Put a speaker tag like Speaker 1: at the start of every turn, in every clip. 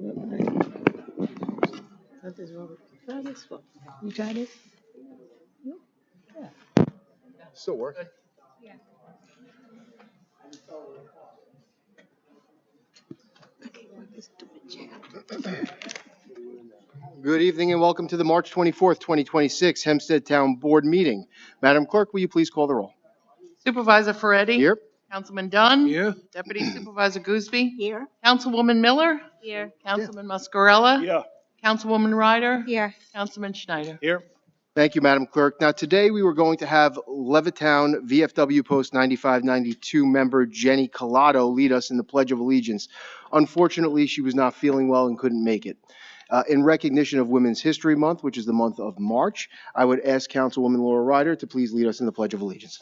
Speaker 1: Not this one. Try this one. You try this? Yeah.
Speaker 2: Still working.
Speaker 1: Okay, work this stupid chair.
Speaker 2: Good evening and welcome to the March 24th, 2026 Hempstead Town Board meeting. Madam Clerk, will you please call the roll?
Speaker 3: Supervisor Ferretti?
Speaker 2: Here.
Speaker 3: Councilman Dunn?
Speaker 4: Here.
Speaker 3: Deputy Supervisor Gooseby?
Speaker 1: Here.
Speaker 3: Councilwoman Miller?
Speaker 1: Here.
Speaker 3: Councilman Muscarella?
Speaker 4: Yeah.
Speaker 3: Councilwoman Ryder?
Speaker 1: Here.
Speaker 3: Councilman Schneider?
Speaker 4: Here.
Speaker 2: Thank you, Madam Clerk. Now, today we were going to have Levittown VFW Post 9592 member Jenny Collado lead us in the Pledge of Allegiance. Unfortunately, she was not feeling well and couldn't make it. In recognition of Women's History Month, which is the month of March, I would ask Councilwoman Laura Ryder to please lead us in the Pledge of Allegiance.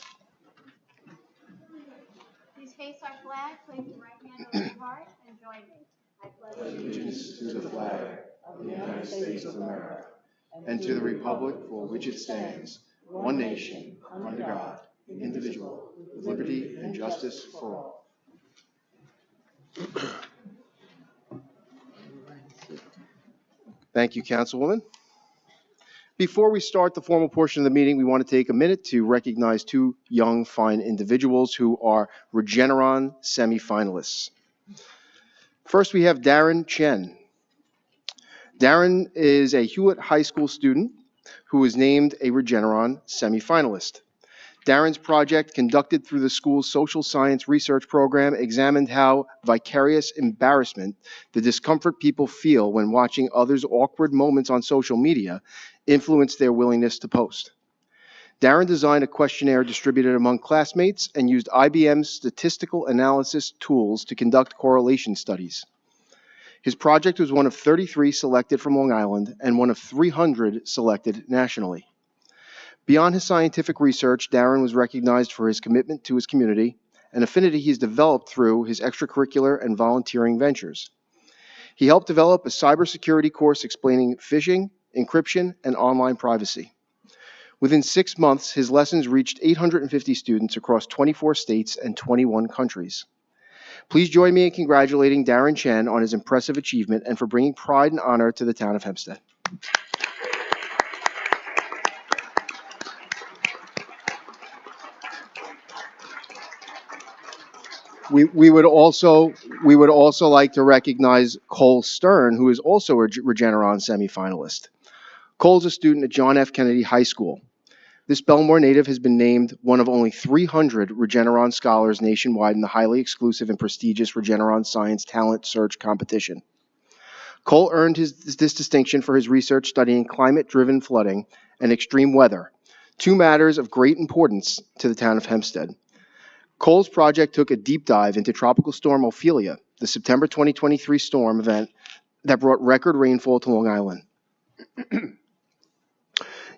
Speaker 5: Please face our flag, place your right hand over your heart, and join me. I pledge
Speaker 2: Allegiance to the flag of the United States of America and to the republic for which it stands, one nation, under God, indivisible, with liberty and justice for all. Thank you, Councilwoman. Before we start the formal portion of the meeting, we want to take a minute to recognize two young, fine individuals who are Regeneron semifinalists. First, we have Darren Chen. Darren is a Hewitt High School student who was named a Regeneron semifinalist. Darren's project, conducted through the school's social science research program, examined how vicarious embarrassment, the discomfort people feel when watching others' awkward moments on social media, influence their willingness to post. Darren designed a questionnaire distributed among classmates and used IBM's statistical analysis tools to conduct correlation studies. His project was one of 33 selected from Long Island and one of 300 selected nationally. Beyond his scientific research, Darren was recognized for his commitment to his community, an affinity he's developed through his extracurricular and volunteering ventures. He helped develop a cybersecurity course explaining phishing, encryption, and online privacy. Within 6 months, his lessons reached 850 students across 24 states and 21 countries. Please join me in congratulating Darren Chen on his impressive achievement and for bringing pride and honor to the town of Hempstead. We would also like to recognize Cole Stern, who is also a Regeneron semifinalist. Cole's a student at John F. Kennedy High School. This Belmore native has been named one of only 300 Regeneron scholars nationwide in the highly exclusive and prestigious Regeneron Science Talent Search Competition. Cole earned this distinction for his research studying climate-driven flooding and extreme weather, two matters of great importance to the town of Hempstead. Cole's project took a deep dive into Tropical Storm Ophelia, the September 2023 storm event that brought record rainfall to Long Island.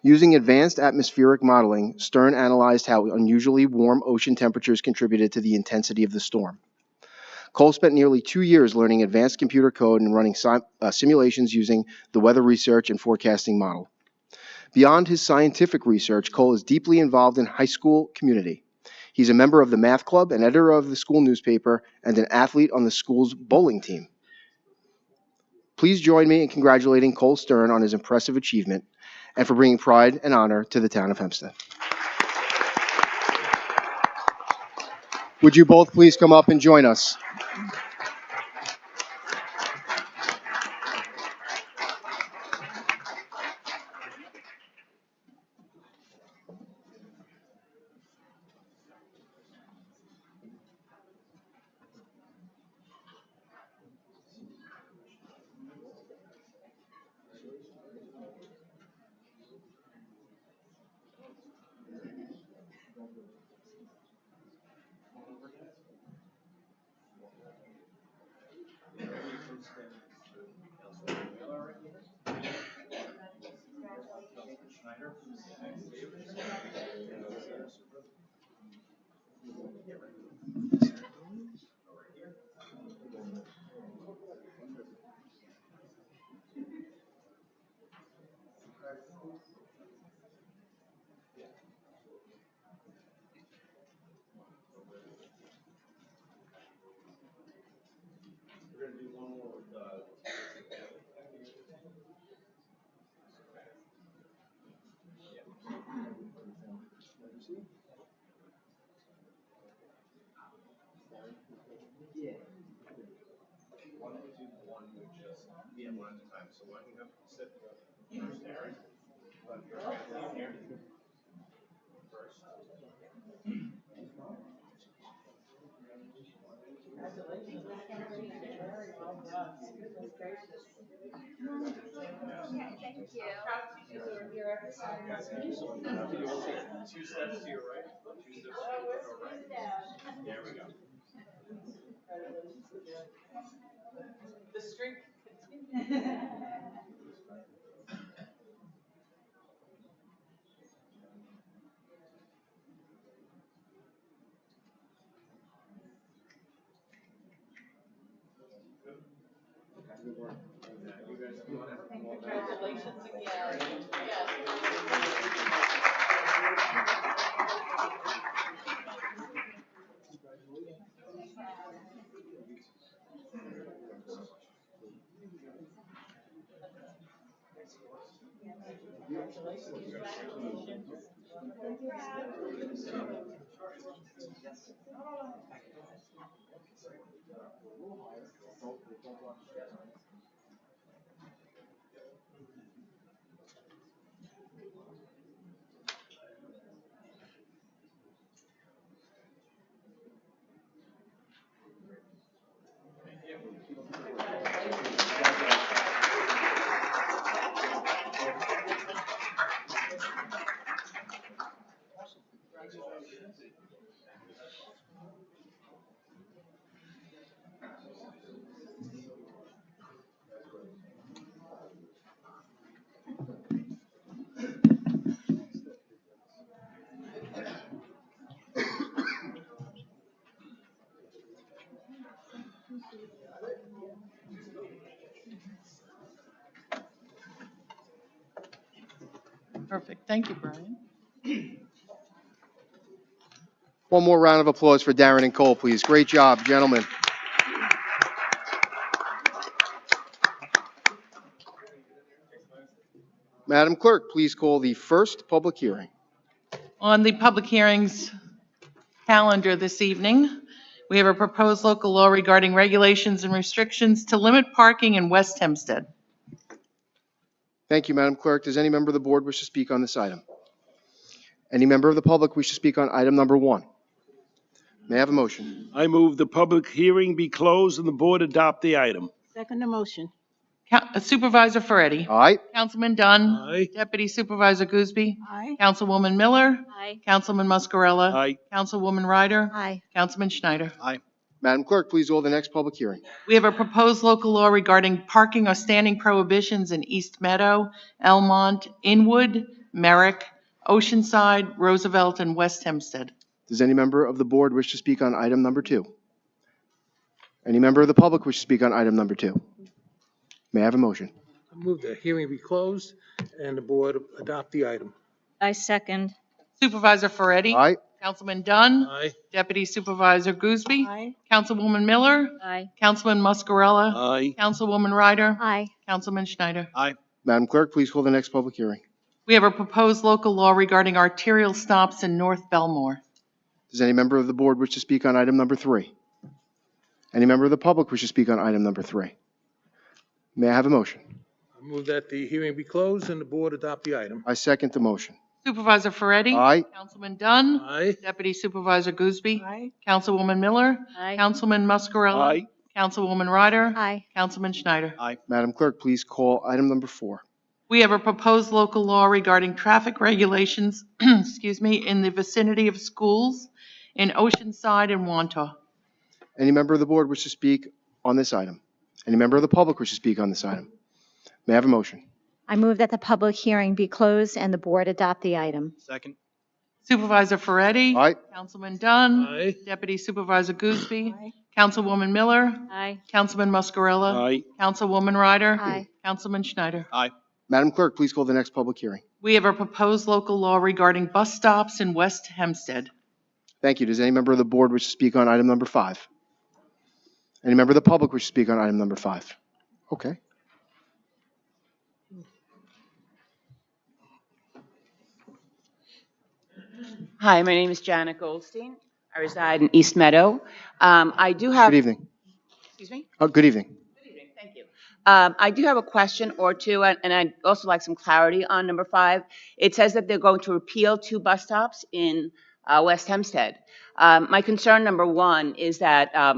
Speaker 2: Using advanced atmospheric modeling, Stern analyzed how unusually warm ocean temperatures contributed to the intensity of the storm. Cole spent nearly 2 years learning advanced computer code and running simulations using the weather research and forecasting model. Beyond his scientific research, Cole is deeply involved in high school community. He's a member of the math club, an editor of the school newspaper, and an athlete on the school's bowling team. Please join me in congratulating Cole Stern on his impressive achievement and for bringing pride and honor to the town of Hempstead. Would you both please come up and join us?
Speaker 3: Perfect. Thank you, Brian.
Speaker 2: One more round of applause for Darren and Cole, please. Great job, gentlemen. Madam Clerk, please call the first public hearing.
Speaker 3: On the public hearings calendar this evening, we have a proposed local law regarding regulations and restrictions to limit parking in West Hempstead.
Speaker 2: Thank you, Madam Clerk. Does any member of the board wish to speak on this item? Any member of the public wish to speak on item number 1? May I have a motion?
Speaker 4: I move the public hearing be closed and the board adopt the item.
Speaker 1: Second the motion.
Speaker 3: Supervisor Ferretti.
Speaker 2: Aye.
Speaker 3: Councilman Dunn.
Speaker 4: Aye.
Speaker 3: Deputy Supervisor Gooseby.
Speaker 1: Aye.
Speaker 3: Councilwoman Miller.
Speaker 5: Aye.
Speaker 3: Councilman Muscarella.
Speaker 4: Aye.
Speaker 3: Councilwoman Ryder.
Speaker 5: Aye.
Speaker 3: Councilman Schneider.
Speaker 2: Madam Clerk, please call the next public hearing.
Speaker 3: We have a proposed local law regarding parking or standing prohibitions in East Meadow, Elmont, Inwood, Merrick, Oceanside, Roosevelt, and West Hempstead.
Speaker 2: Does any member of the board wish to speak on item number 2? Any member of the public wish to speak on item number 2? May I have a motion?
Speaker 6: I move the hearing be closed and the board adopt the item.
Speaker 5: I second.
Speaker 3: Supervisor Ferretti.
Speaker 2: Aye.
Speaker 3: Councilman Dunn.
Speaker 6: Aye.
Speaker 3: Deputy Supervisor Gooseby.
Speaker 1: Aye.
Speaker 3: Councilwoman Miller.
Speaker 5: Aye.
Speaker 3: Councilman Muscarella.
Speaker 4: Aye.
Speaker 3: Councilwoman Ryder.
Speaker 5: Aye.
Speaker 3: Councilman Schneider.
Speaker 2: Madam Clerk, please call the next public hearing.
Speaker 3: We have a proposed local law regarding arterial stops in North Belmore.
Speaker 2: Does any member of the board wish to speak on item number 3? Any member of the public wish to speak on item number 3? May I have a motion?
Speaker 6: I move that the hearing be closed and the board adopt the item.
Speaker 2: I second the motion.
Speaker 3: Supervisor Ferretti.
Speaker 2: Aye.
Speaker 3: Councilman Dunn.
Speaker 6: Aye.
Speaker 3: Deputy Supervisor Gooseby.
Speaker 1: Aye.
Speaker 3: Councilwoman Miller.
Speaker 5: Aye.
Speaker 3: Councilman Muscarella.
Speaker 4: Aye.
Speaker 3: Councilwoman Ryder.
Speaker 5: Aye.
Speaker 3: Councilman Schneider.
Speaker 2: Madam Clerk, please call item number 4.
Speaker 3: We have a proposed local law regarding traffic regulations, in the vicinity of schools in Oceanside and Wantagh.
Speaker 2: Any member of the board wish to speak on this item? Any member of the public wish to speak on this item? May I have a motion?
Speaker 7: I move that the public hearing be closed and the board adopt the item.
Speaker 4: Second.
Speaker 3: Supervisor Ferretti.
Speaker 2: Aye.
Speaker 3: Councilman Dunn.
Speaker 6: Aye.
Speaker 3: Deputy Supervisor Gooseby.
Speaker 1: Aye.
Speaker 3: Councilwoman Miller.
Speaker 5: Aye.
Speaker 3: Councilman Muscarella.
Speaker 4: Aye.
Speaker 3: Councilwoman Ryder.
Speaker 7: Aye.
Speaker 3: Councilman Schneider.
Speaker 2: Madam Clerk, please call the next public hearing.
Speaker 3: We have a proposed local law regarding bus stops in West Hempstead.
Speaker 2: Thank you. Does any member of the board wish to speak on item number 5? Any member of the public wish to speak on item number 5? Okay.
Speaker 8: Hi, my name is Janet Goldstein. I reside in East Meadow. I do have.
Speaker 2: Good evening.
Speaker 8: Excuse me?
Speaker 2: Oh, good evening.
Speaker 8: Good evening, thank you. I do have a question or two, and I'd also like some clarity on number 5. It says that they're going to repeal 2 bus stops in West Hempstead. My concern, number 1, is that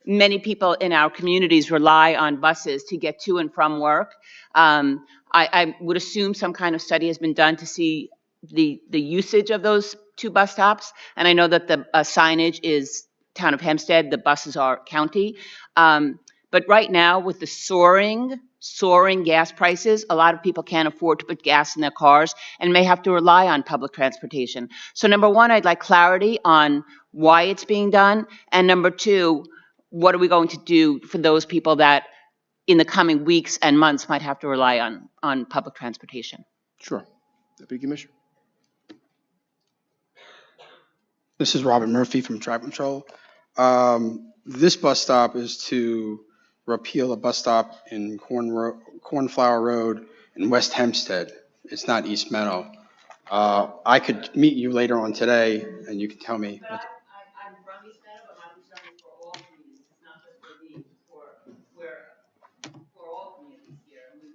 Speaker 8: many people in our communities rely on buses to get to and from work. I would assume some kind of study has been done to see the usage of those 2 bus stops, and I know that the signage is Town of Hempstead, the buses are county. But right now, with the soaring gas prices, a lot of people can't afford to put gas in their cars and may have to rely on public transportation. So number 1, I'd like clarity on why it's being done. And number 2, what are we going to do for those people that in the coming weeks and months might have to rely on public transportation?
Speaker 2: Sure. Deputy Commissioner.
Speaker 9: This is Robert Murphy from Traffic Control. This bus stop is to repeal a bus stop in Cornflower Road in West Hempstead. It's not East Meadow. I could meet you later on today, and you can tell me.
Speaker 8: I'm from East Meadow, but my concern is for all communities. It's not just for me, for all communities here. And we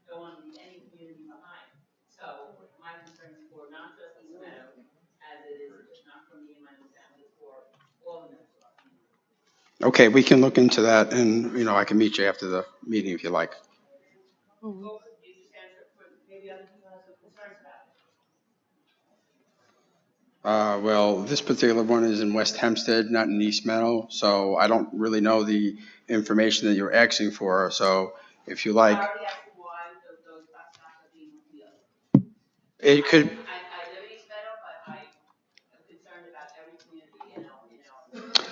Speaker 8: don't want to leave any community behind. So my concern is for not just East Meadow, as it is just not for me and my own family, for all the members of our community.
Speaker 9: Okay, we can look into that, and, I can meet you after the meeting if you like.
Speaker 8: Or could you just answer for maybe other people have some concerns about it?
Speaker 9: Well, this particular one is in West Hempstead, not in East Meadow, so I don't really know the information that you're asking for. So if you like,
Speaker 8: I already asked why those bus stops are being repealed.
Speaker 9: it could.
Speaker 8: I live in East Meadow, but I am concerned about every community in our.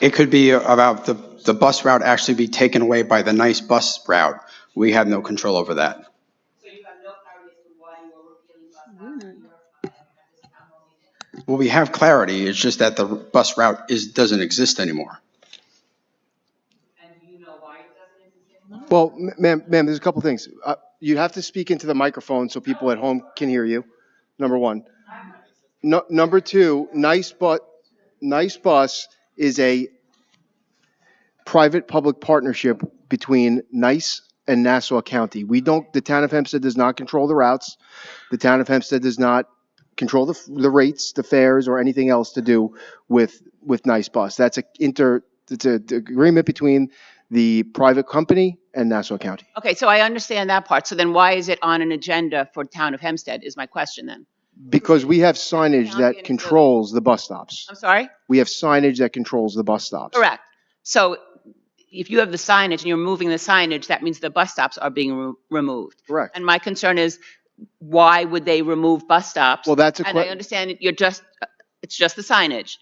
Speaker 9: It could be about the bus route actually be taken away by the nice bus route. We have no control over that.
Speaker 8: So you have no clarity as to why you are repealing bus stops in your, at this town hall meeting?
Speaker 9: Well, we have clarity. It's just that the bus route doesn't exist anymore.
Speaker 8: And do you know why it doesn't exist anymore?
Speaker 2: Well, ma'am, there's a couple things. You have to speak into the microphone so people at home can hear you, number 1. No, number 2, Nice Bus is a private-public partnership between Nice and Nassau County. The town of Hempstead does not control the routes. The town of Hempstead does not control the rates, the fares, or anything else to do with Nice Bus. It's an agreement between the private company and Nassau County.
Speaker 8: Okay, so I understand that part. So then why is it on an agenda for town of Hempstead is my question then.
Speaker 2: Because we have signage that controls the bus stops.
Speaker 8: I'm sorry?
Speaker 2: We have signage that controls the bus stops.
Speaker 8: Correct. So if you have the signage and you're moving the signage, that means the bus stops are being removed.
Speaker 2: Correct.
Speaker 8: And my concern is, why would they remove bus stops?
Speaker 2: Well, that's
Speaker 8: And I understand it's just the signage.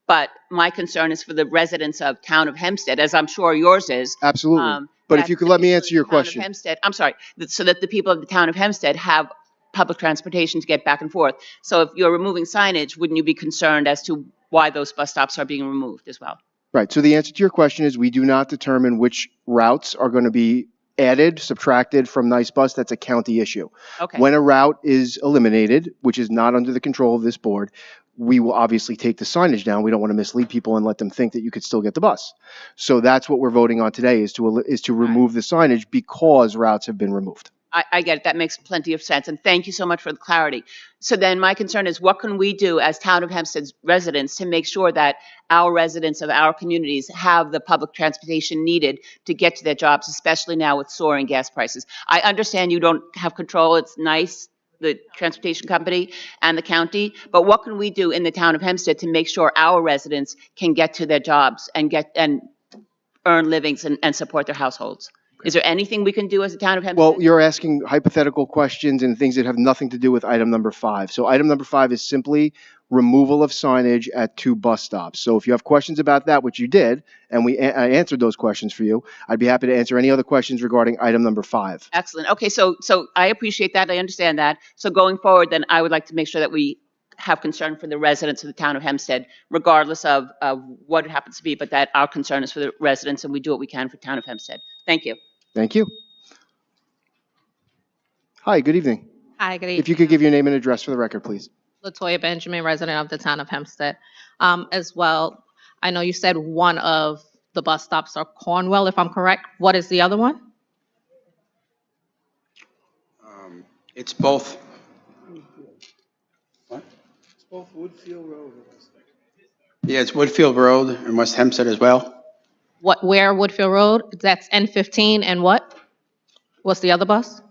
Speaker 8: But my concern is for the residents of town of Hempstead, as I'm sure yours is.
Speaker 2: Absolutely. But if you could let me answer your question.
Speaker 8: I'm sorry, so that the people of the town of Hempstead have public transportation to get back and forth. So if you're removing signage, wouldn't you be concerned as to why those bus stops are being removed as well?
Speaker 2: Right. So the answer to your question is we do not determine which routes are going to be added, subtracted from Nice Bus. That's a county issue.
Speaker 8: Okay.
Speaker 2: When a route is eliminated, which is not under the control of this board, we will obviously take the signage down. We don't want to mislead people and let them think that you could still get the bus. So that's what we're voting on today is to remove the signage because routes have been removed.
Speaker 8: I get it. That makes plenty of sense. And thank you so much for the clarity. So then my concern is, what can we do as Town of Hempstead's residents to make sure that our residents of our communities have the public transportation needed to get to their jobs, especially now with soaring gas prices? I understand you don't have control. It's nice, the transportation company and the county, but what can we do in the Town of Hempstead to make sure our residents can get to their jobs and earn livings and support their households? Is there anything we can do as a Town of Hempstead?
Speaker 2: Well, you're asking hypothetical questions and things that have nothing to do with item number 5. So item number 5 is simply removal of signage at 2 bus stops. So if you have questions about that, which you did, and I answered those questions for you, I'd be happy to answer any other questions regarding item number 5.
Speaker 8: Excellent. Okay, so I appreciate that. I understand that. So going forward, then I would like to make sure that we have concern for the residents of the Town of Hempstead, regardless of what it happens to be, but that our concern is for the residents and we do what we can for Town of Hempstead. Thank you.
Speaker 2: Thank you. Hi, good evening.
Speaker 10: Hi, good evening.
Speaker 2: If you could give your name and address for the record, please.
Speaker 10: Latoya Benjamin, resident of the town of Hempstead. As well, I know you said one of the bus stops are Cornwell, if I'm correct. What is the other one?
Speaker 9: It's both. What?
Speaker 6: It's both Woodfield Road.
Speaker 9: Yeah, it's Woodfield Road and West Hempstead as well.
Speaker 10: Where Woodfield Road? That's N15 and what? What's the other bus?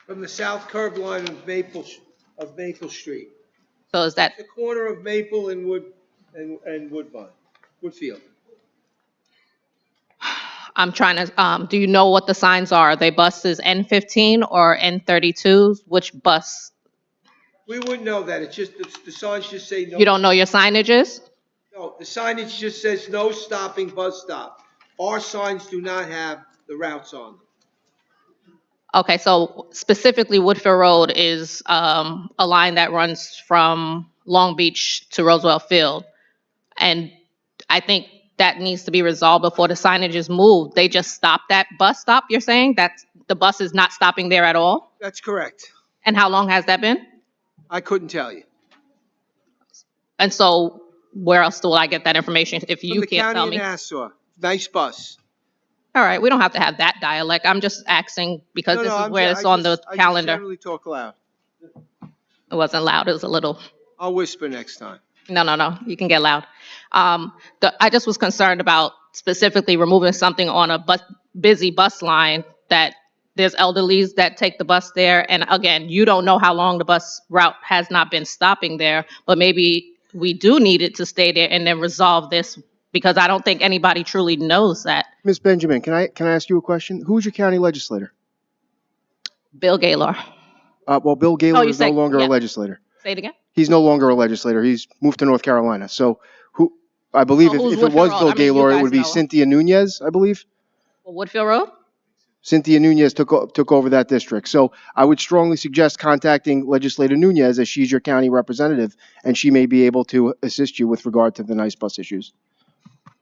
Speaker 6: From the south curb line of Maple Street.
Speaker 10: So is that,
Speaker 6: The corner of Maple and Woodbine, Woodfield.
Speaker 10: I'm trying to, do you know what the signs are? Are they buses N15 or N32s? Which bus?
Speaker 6: We wouldn't know that. It's just, the signs just say no.
Speaker 10: You don't know your signages?
Speaker 6: No, the signage just says no stopping bus stop. Our signs do not have the routes on them.
Speaker 10: Okay, so specifically Woodfield Road is a line that runs from Long Beach to Roosevelt Field. And I think that needs to be resolved before the signage is moved. They just stopped that bus stop, you're saying? That the bus is not stopping there at all?
Speaker 6: That's correct.
Speaker 10: And how long has that been?
Speaker 6: I couldn't tell you.
Speaker 10: And so where else do I get that information if you can't tell
Speaker 6: From the
Speaker 10: me?
Speaker 6: county of Nassau. Nice bus.
Speaker 10: All right, we don't have to have that dialect. I'm just asking because
Speaker 6: No,
Speaker 10: this
Speaker 6: no,
Speaker 10: is
Speaker 6: I'm
Speaker 10: where
Speaker 6: ju-
Speaker 10: it's
Speaker 6: I
Speaker 10: on the
Speaker 6: just- I just
Speaker 10: calendar.
Speaker 6: generally talk loud.
Speaker 10: It wasn't loud, it was a little.
Speaker 6: I'll whisper next time.
Speaker 10: No, you can get loud. I just was concerned about specifically removing something on a busy bus line that there's elderlies that take the bus there. And again, you don't know how long the bus route has not been stopping there, but maybe we do need it to stay there and then resolve this because I don't think anybody truly knows that.
Speaker 2: Ms. Benjamin, can I ask you a question? Who's your county legislator?
Speaker 10: Bill Gaylor.
Speaker 2: Well, Bill Gaylor
Speaker 10: you
Speaker 2: is no
Speaker 10: said-
Speaker 2: longer
Speaker 10: yeah.
Speaker 2: a legislator.
Speaker 10: Say it again.
Speaker 2: He's no longer a legislator. He's moved to North Carolina. So I believe
Speaker 10: Oh, who's
Speaker 2: if it was
Speaker 10: Woodfield Road?
Speaker 2: Bill
Speaker 10: I mean, you
Speaker 2: Gaylor, it
Speaker 10: guys
Speaker 2: would be
Speaker 10: know.
Speaker 2: Cynthia Nunez, I believe.
Speaker 10: Woodfield Road?
Speaker 2: Cynthia Nunez took over that district. So I would strongly suggest contacting Legislator Nunez as she's your county representative, and she may be able to assist you with regard to the nice bus issues.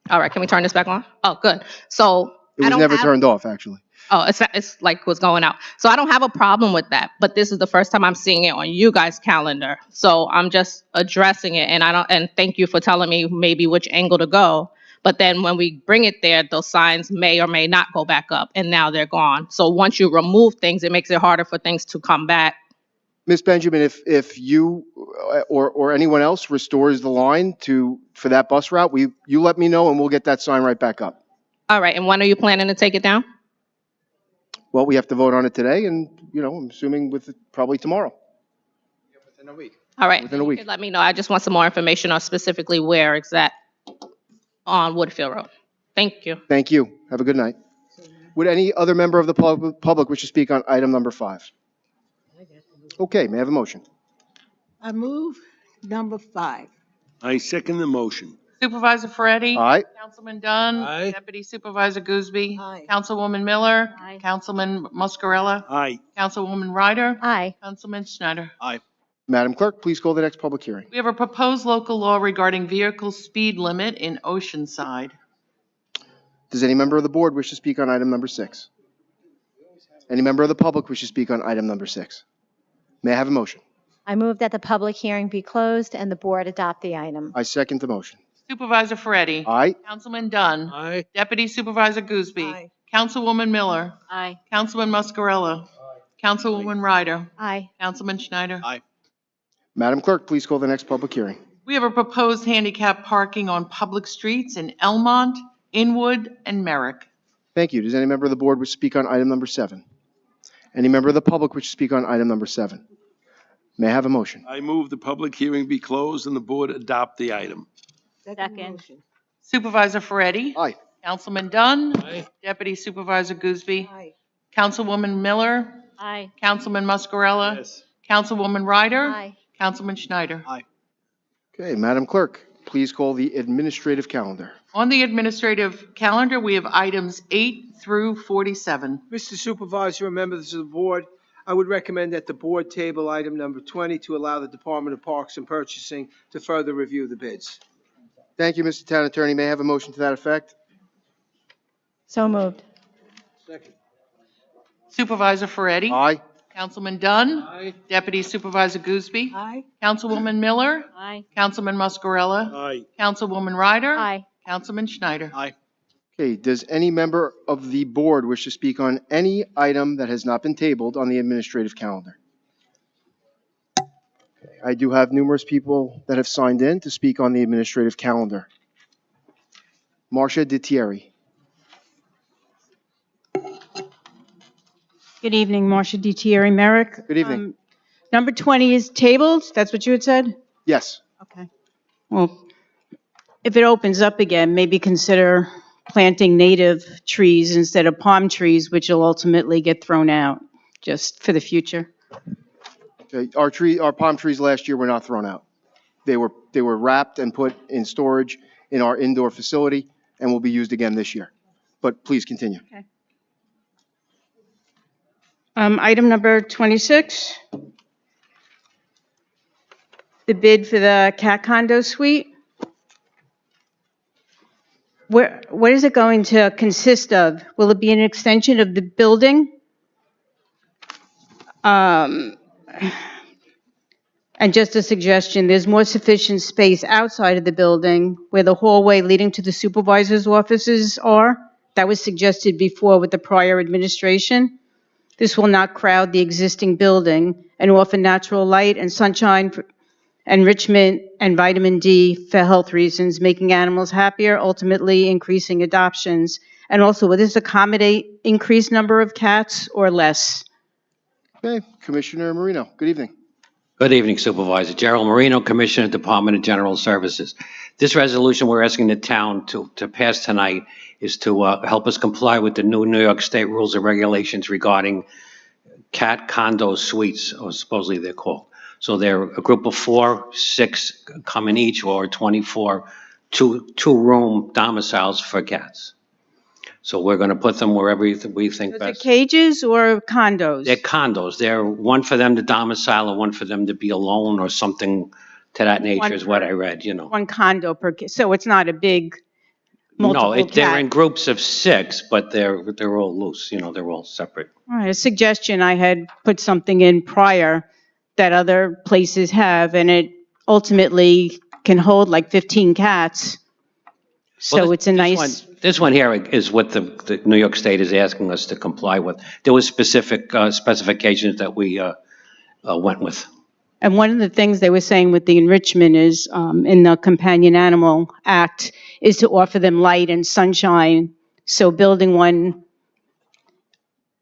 Speaker 10: All right, can we turn this back on? Oh, good. So
Speaker 2: It
Speaker 10: I
Speaker 2: was
Speaker 10: don't
Speaker 2: never
Speaker 10: have-
Speaker 2: turned off, actually.
Speaker 10: Oh, it's like what's going out. So I don't have a problem with that, but this is the first time I'm seeing it on you guys' calendar. So I'm just addressing it, and thank you for telling me maybe which angle to go. But then when we bring it there, those signs may or may not go back up, and now they're gone. So once you remove things, it makes it harder for things to come back.
Speaker 2: Ms. Benjamin, if you or anyone else restores the line for that bus route, you let me know and we'll get that sign right back up.
Speaker 10: All right, and when are you planning to take it down?
Speaker 2: Well, we have to vote on it today, and I'm assuming probably tomorrow.
Speaker 9: Within a week.
Speaker 10: All right.
Speaker 2: Within a week.
Speaker 10: You can let me know. I just want some more information on specifically where exact on Woodfield Road. Thank you.
Speaker 2: Thank you. Have a good night. Would any other member of the public wish to speak on item number 5? Okay, may I have a motion?
Speaker 1: I move number 5.
Speaker 4: I second the motion.
Speaker 3: Supervisor Ferretti?
Speaker 2: Aye.
Speaker 3: Councilman Dunn?
Speaker 6: Aye.
Speaker 3: Deputy Supervisor Gooseby?
Speaker 1: Aye.
Speaker 3: Councilwoman Miller?
Speaker 7: Aye.
Speaker 3: Councilman Muscarella?
Speaker 4: Aye.
Speaker 3: Councilwoman Ryder?
Speaker 7: Aye.
Speaker 3: Councilman Schneider?
Speaker 2: Madam Clerk, please call the next public hearing.
Speaker 3: We have a proposed local law regarding vehicle speed limit in Oceanside.
Speaker 2: Does any member of the board wish to speak on item number 6? Any member of the public wish to speak on item number 6? May I have a motion?
Speaker 7: I move that the public hearing be closed and the board adopt the item.
Speaker 2: I second the motion.
Speaker 3: Supervisor Ferretti?
Speaker 2: Aye.
Speaker 3: Councilman Dunn?
Speaker 6: Aye.
Speaker 3: Deputy Supervisor Gooseby?
Speaker 1: Aye.
Speaker 3: Councilwoman Miller?
Speaker 7: Aye.
Speaker 3: Councilman Muscarella? Councilwoman Ryder?
Speaker 7: Aye.
Speaker 3: Councilman Schneider?
Speaker 2: Madam Clerk, please call the next public hearing.
Speaker 3: We have a proposed handicap parking on public streets in Elmont, Inwood, and Merrick.
Speaker 2: Thank you. Does any member of the board wish to speak on item number 7? Any member of the public wish to speak on item number 7? May I have a motion?
Speaker 4: I move the public hearing be closed and the board adopt the item.
Speaker 7: Second.
Speaker 1: Motion.
Speaker 3: Supervisor Ferretti?
Speaker 2: Aye.
Speaker 3: Councilman Dunn?
Speaker 6: Aye.
Speaker 3: Deputy Supervisor Gooseby?
Speaker 1: Aye.
Speaker 3: Councilwoman Miller?
Speaker 7: Aye.
Speaker 3: Councilman Muscarella?
Speaker 6: Yes.
Speaker 3: Councilwoman Ryder?
Speaker 7: Aye.
Speaker 3: Councilman Schneider?
Speaker 2: Okay, Madam Clerk, please call the administrative calendar.
Speaker 3: On the administrative calendar, we have items 8 through 47.
Speaker 6: Mr. Supervisor and members of the board, I would recommend that the board table item number 20 to allow the Department of Parks and Purchasing to further review the bids.
Speaker 2: Thank you, Mr. Town Attorney. May I have a motion to that effect?
Speaker 7: So moved.
Speaker 6: Second.
Speaker 3: Supervisor Ferretti?
Speaker 2: Aye.
Speaker 3: Councilman Dunn.
Speaker 6: Aye.
Speaker 3: Deputy Supervisor Gooseby.
Speaker 1: Aye.
Speaker 3: Councilwoman Miller.
Speaker 7: Aye.
Speaker 3: Councilman Muscarella.
Speaker 4: Aye.
Speaker 3: Councilwoman Ryder.
Speaker 7: Aye.
Speaker 3: Councilman Schneider.
Speaker 4: Aye.
Speaker 2: Okay, does any member of the board wish to speak on any item that has not been tabled on the administrative calendar? Okay, I do have numerous people that have signed in to speak on the administrative calendar. Marcia DiTieri.
Speaker 11: Good evening, Marcia DiTieri, Merrick.
Speaker 2: Good evening.
Speaker 11: Number 20 is tabled, that's what you had said?
Speaker 2: Yes.
Speaker 11: Okay. Well, if it opens up again, maybe consider planting native trees instead of palm trees, which will ultimately get thrown out, just for the future.
Speaker 2: Okay, our palm trees last year were not thrown out. They were wrapped and put in storage in our indoor facility and will be used again this year. But please continue.
Speaker 11: Okay. Item number 26, the bid for the cat condo suite. What is it going to consist of? Will it be an extension of the building? And just a suggestion, there's more sufficient space outside of the building where the hallway leading to the supervisor's offices are. That was suggested before with the prior administration. This will not crowd the existing building and offer natural light and sunshine, enrichment, and vitamin D for health reasons, making animals happier, ultimately increasing adoptions. And also, will this accommodate increased number of cats or less?
Speaker 2: Okay, Commissioner Marino, good evening.
Speaker 12: Good evening, Supervisor. Gerald Marino, Commissioner, Department of General Services. This resolution we're asking the town to pass tonight is to help us comply with the new New York State rules and regulations regarding cat condo suites, or supposedly they're called. So they're a group of 4, 6 come in each, or 24 two-room domiciles for cats. So we're going to put them wherever we think
Speaker 11: Are they
Speaker 12: best.
Speaker 11: cages or condos?
Speaker 12: They're condos. They're one for them to domicile and one for them to be alone or something to that nature
Speaker 11: One
Speaker 12: is what
Speaker 11: per-
Speaker 12: I read, you know.
Speaker 11: One condo per, so it's not a big multiple
Speaker 12: No, they're
Speaker 11: cat.
Speaker 12: in groups of 6, but they're all loose, you know, they're all separate.
Speaker 11: All right, a suggestion, I had put something in prior that other places have, and it ultimately can hold like 15 cats. So
Speaker 12: Well,
Speaker 11: it's a nice,
Speaker 12: This one here is what the New York State is asking us to comply with. There was specific specifications that we went with.
Speaker 11: and one of the things they were saying with the enrichment is, in the Companion Animal Act, is to offer them light and sunshine. So building one,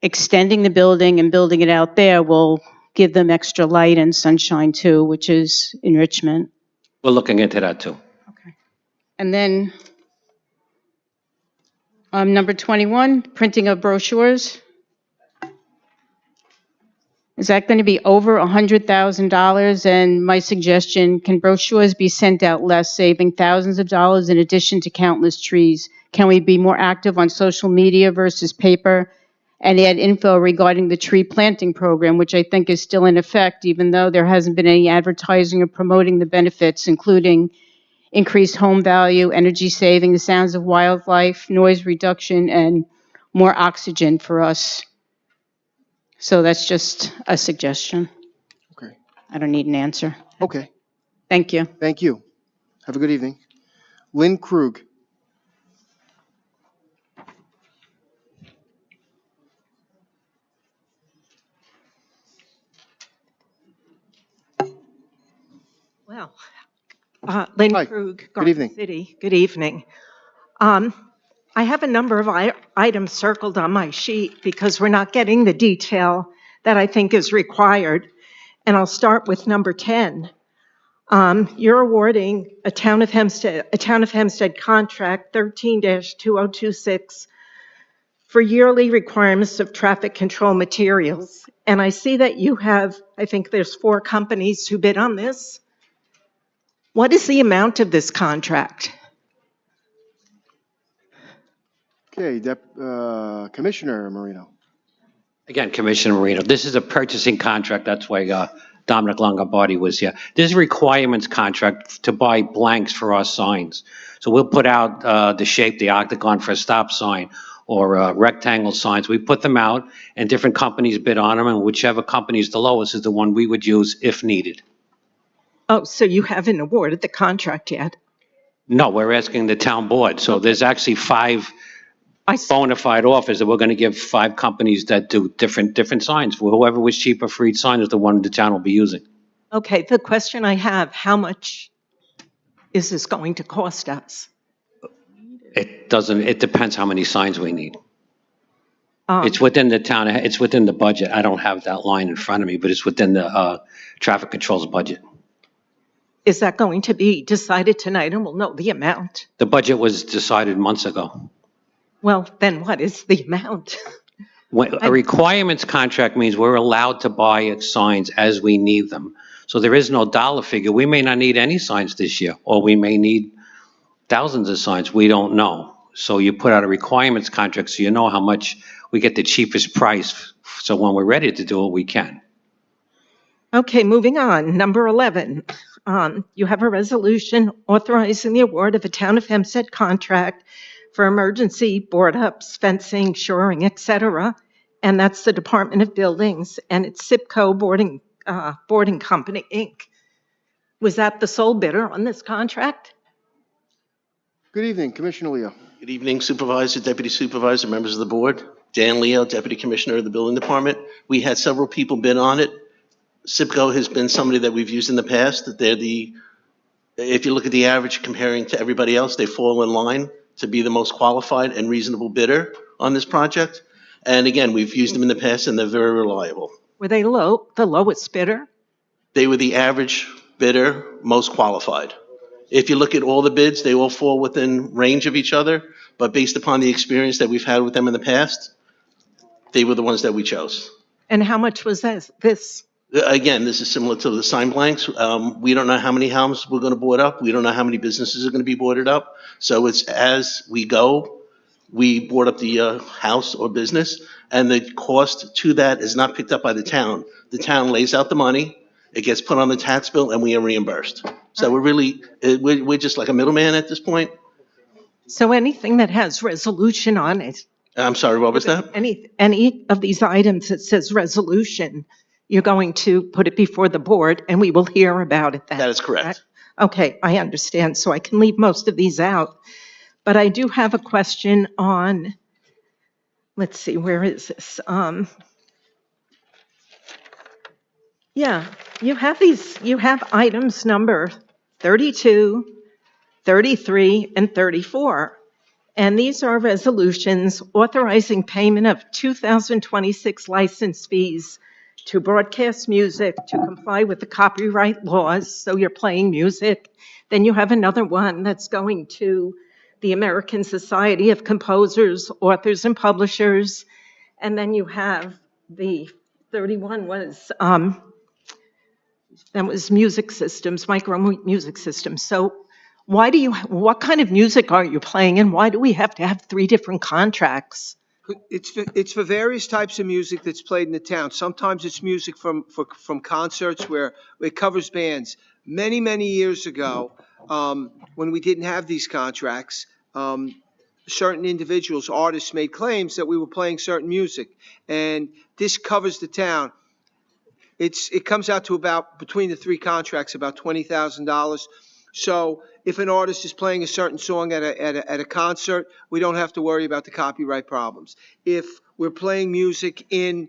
Speaker 11: extending the building and building it out there will give them extra light and sunshine too, which is enrichment.
Speaker 12: We're looking into that too.
Speaker 11: And then, number 21, printing of brochures. Is that going to be over $100,000? And my suggestion, can brochures be sent out less, saving thousands of dollars in addition to countless trees? Can we be more active on social media versus paper? And add info regarding the tree planting program, which I think is still in effect, even though there hasn't been any advertising or promoting the benefits, including increased home value, energy saving, the sounds of wildlife, noise reduction, and more oxygen for us. So that's just a suggestion.
Speaker 2: Okay.
Speaker 11: I don't need an answer.
Speaker 2: Okay,
Speaker 11: Thank you.
Speaker 2: thank you. Have a good evening. Lynn Krug.
Speaker 13: Well, Lynn
Speaker 2: Hi.
Speaker 13: Krug,
Speaker 2: Good
Speaker 13: Garden
Speaker 2: evening.
Speaker 13: City. Good evening. I have a number of items circled on my sheet because we're not getting the detail that I think is required. And I'll start with number 10. You're awarding a Town of Hempstead contract 13-2026 for yearly requirements of traffic control materials. And I see that you have, I think there's 4 companies who bid on this. What is the amount of this contract?
Speaker 2: Okay, Commissioner Marino.
Speaker 12: Again, Commissioner Marino, this is a purchasing contract. That's why Dominic Longobardi was here. There's a requirements contract to buy blanks for our signs. So we'll put out the shape, the octagon for a stop sign or rectangle signs. We put them out and different companies bid on them, and whichever company is the lowest is the one we would use if needed.
Speaker 13: Oh, so you haven't awarded the contract yet?
Speaker 12: No, we're asking the town board. So there's actually 5 bona fide offers that we're going to give 5 companies that do different signs. Whoever was cheaper for each sign is the one the town will be using.
Speaker 13: Okay, the question I have, how much is this going to cost us?
Speaker 12: It depends how many signs we need. It's within the town, it's within the budget. I don't have that line in front of me, but it's within the traffic control's budget.
Speaker 13: Is that going to be decided tonight and we'll know the amount?
Speaker 12: The budget was decided months ago.
Speaker 13: Well, then what is the amount?
Speaker 12: A requirements contract means we're allowed to buy signs as we need them. So there is no dollar figure. We may not need any signs this year, or we may need thousands of signs. We don't know. So you put out a requirements contract so you know how much we get the cheapest price. So when we're ready to do it, we can.
Speaker 13: Okay, moving on. Number 11. You have a resolution authorizing the award of a Town of Hempstead contract for emergency board-ups, fencing, shoring, etc. And that's the Department of Buildings, and it's SIPCO Boarding Company, Inc. Was that the sole bidder on this contract?
Speaker 2: Good evening, Commissioner Leo.
Speaker 14: Good evening, Supervisor, Deputy Supervisor, members of the board. Dan Leo, Deputy Commissioner of the Building Department. We had several people bid on it. SIPCO has been somebody that we've used in the past. That they're if you look at the average comparing to everybody else, they fall in line to be the most qualified and reasonable bidder on this project. And again, we've used them in the past and they're very reliable.
Speaker 13: Were they the lowest bidder?
Speaker 14: They were the average bidder, most qualified. If you look at all the bids, they all fall within range of each other, but based upon the experience that we've had with them in the past, they were the ones that we chose.
Speaker 13: And how much was this?
Speaker 14: Again, this is similar to the sign blanks. We don't know how many homes we're going to board up. We don't know how many businesses are going to be boarded up. So it's as we go, we board up the house or business, and the cost to that is not picked up by the town. The town lays out the money, it gets put on the tax bill, and we are reimbursed. So we're just like a middleman at this point.
Speaker 13: So anything that has resolution on it?
Speaker 14: I'm sorry, what was that?
Speaker 13: Any of these items that says resolution, you're going to put it before the board and we will hear about it then?
Speaker 14: That is correct.
Speaker 13: Okay, I understand. So I can leave most of these out. But I do have a question on, let's see, where is this? Yeah, you have items number 32, 33, and 34. And these are resolutions authorizing payment of 2026 license fees to broadcast music to comply with the copyright laws. So you're playing music. Then you have another one that's going to the American Society of Composers, Authors, and Publishers. And then you have the 31 was music systems, micro music systems. So what kind of music are you playing, and why do we have to have 3 different contracts?
Speaker 6: It's for various types of music that's played in the town. Sometimes it's music from concerts where it covers bands. Many, many years ago, when we didn't have these contracts, certain individuals, artists made claims that we were playing certain music, and this covers the town. It comes out to about, between the 3 contracts, about $20,000. So if an artist is playing a certain song at a concert, we don't have to worry about the copyright problems. If we're playing music in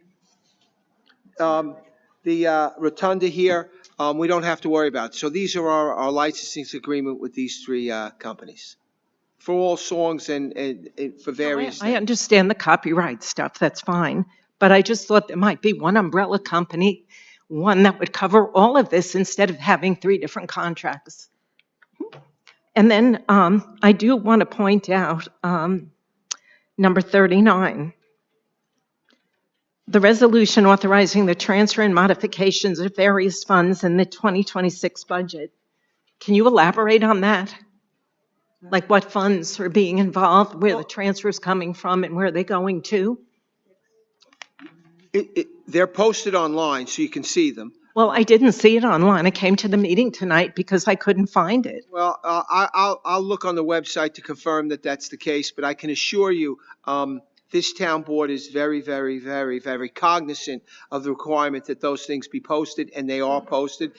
Speaker 6: the rotunda here, we don't have to worry about it. So these are our licensing agreement with these 3 companies for all songs and for various.
Speaker 13: I understand the copyright stuff, that's fine. But I just thought there might be one umbrella company, one that would cover all of this instead of having 3 different contracts. And then I do want to point out number 39, the resolution authorizing the transfer and modifications of various funds in the 2026 budget. Can you elaborate on that? Like what funds are being involved, where the transfer is coming from, and where they're going to?
Speaker 6: They're posted online, so you can see them.
Speaker 13: Well, I didn't see it online. I came to the meeting tonight because I couldn't find it.
Speaker 6: Well, I'll look on the website to confirm that that's the case, but I can assure you, this town board is very, very, very, very cognizant of the requirement that those things be posted, and they are posted.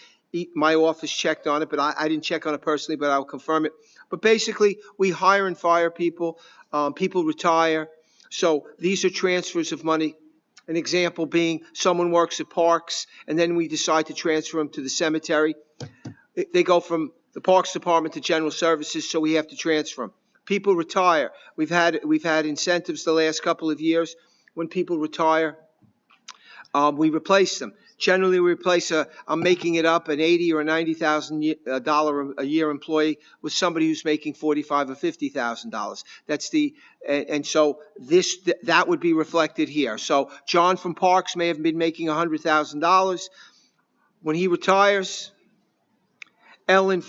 Speaker 6: My office checked on it, but I didn't check on it personally, but I'll confirm it. But basically, we hire and fire people, people retire. So these are transfers of money. An example being someone works at Parks, and then we decide to transfer them to the cemetery. They go from the Parks Department to General Services, so we have to transfer them. People retire. We've had incentives the last couple of years. When people retire, we replace them. Generally, we replace I'm making it up, an $80,000 or $90,000 a year employee with somebody who's making $45,000 or $50,000. That's and so that would be reflected here. So John from Parks may have been making $100,000. When he retires, Ellen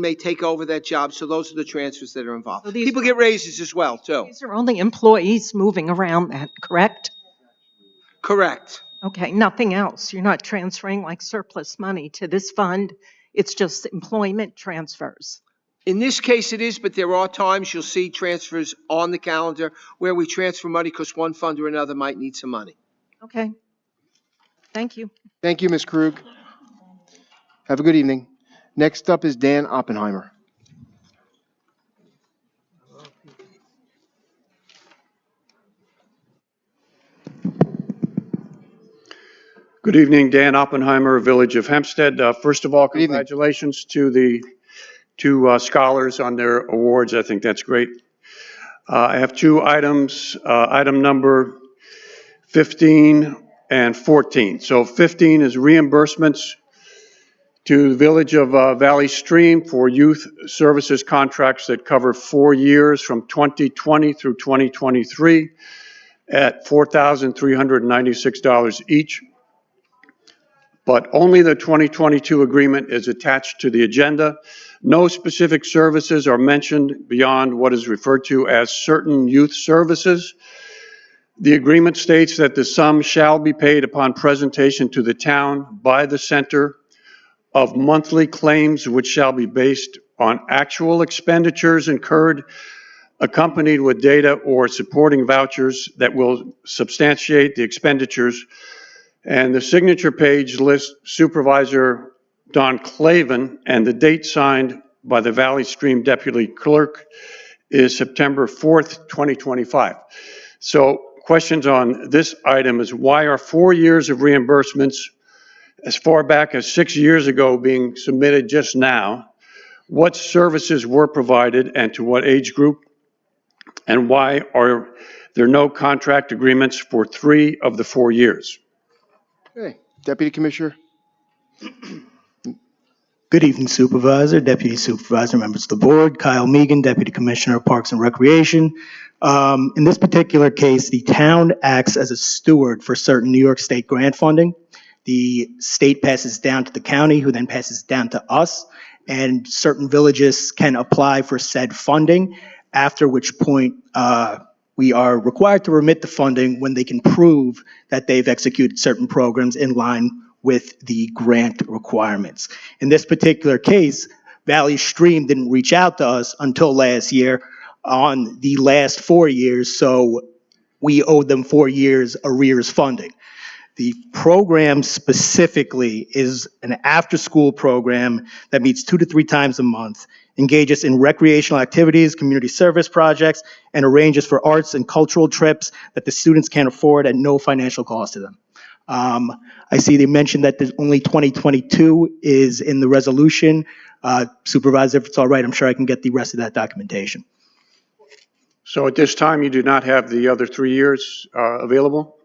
Speaker 6: may take over that job. So those are the transfers that are involved. So people get raises as well, too.
Speaker 13: These are only employees moving around then, correct?
Speaker 6: Correct.
Speaker 13: Okay, nothing else. You're not transferring like surplus money to this fund. It's just employment transfers.
Speaker 6: In this case, it is, but there are times you'll see transfers on the calendar where we transfer money because one fund or another might need some money.
Speaker 13: Okay. Thank you.
Speaker 2: Thank you, Ms. Krug. Have a good evening. Next up is Dan Oppenheimer.
Speaker 15: Good evening, Dan Oppenheimer, Village of Hempstead. First of all, congratulations to the two scholars on their awards. I think that's great. I have two items, item number 15 and 14. So 15 is reimbursements to the Village of Valley Stream for youth services contracts that cover 4 years from 2020 through 2023 at $4,396 each. But only the 2022 agreement is attached to the agenda. No specific services are mentioned beyond what is referred to as certain youth services. The agreement states that the sum shall be paid upon presentation to the town by the center of monthly claims, which shall be based on actual expenditures incurred, accompanied with data or supporting vouchers that will substantiate the expenditures. And the signature page lists Supervisor Don Clavin, and the date signed by the Valley Stream Deputy Clerk is September 4th, 2025. So questions on this item is, why are 4 years of reimbursements as far back as 6 years ago being submitted just now? What services were provided and to what age group? And why are there no contract agreements for 3 of the 4 years?
Speaker 2: Okay, Deputy Commissioner.
Speaker 16: Good evening, Supervisor, Deputy Supervisor, members of the board. Kyle Megan, Deputy Commissioner of Parks and Recreation. In this particular case, the town acts as a steward for certain New York State grant funding. The state passes down to the county, who then passes down to us, and certain villages can apply for said funding, after which point we are required to remit the funding when they can prove that they've executed certain programs in line with the grant requirements. In this particular case, Valley Stream didn't reach out to us until last year on the last 4 years, so we owed them 4 years arrears funding. The program specifically is an after-school program that meets 2 to 3 times a month, engages in recreational activities, community service projects, and arranges for arts and cultural trips that the students can afford at no financial cost to them. I see they mentioned that there's only 2022 is in the resolution. Supervisor, if it's all right, I'm sure I can get the rest of that documentation.
Speaker 15: So at this time, you do not have the other 3 years available?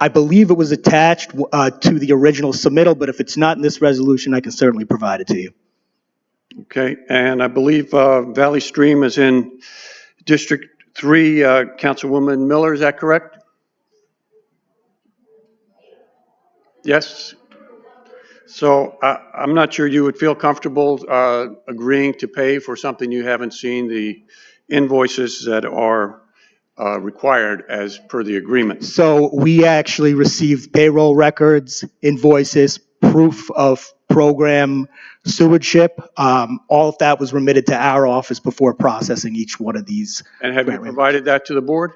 Speaker 16: I believe it was attached to the original submittal, but if it's not in this resolution, I can certainly provide it to you.
Speaker 15: Okay, and I believe Valley Stream is in District 3, Councilwoman Miller, is that correct? Yes? So I'm not sure you would feel comfortable agreeing to pay for something you haven't seen the invoices that are required as per the agreement?
Speaker 16: So we actually received payroll records, invoices, proof of program stewardship. All of that was remitted to our office before processing each one of these.
Speaker 15: And have you provided that to the board?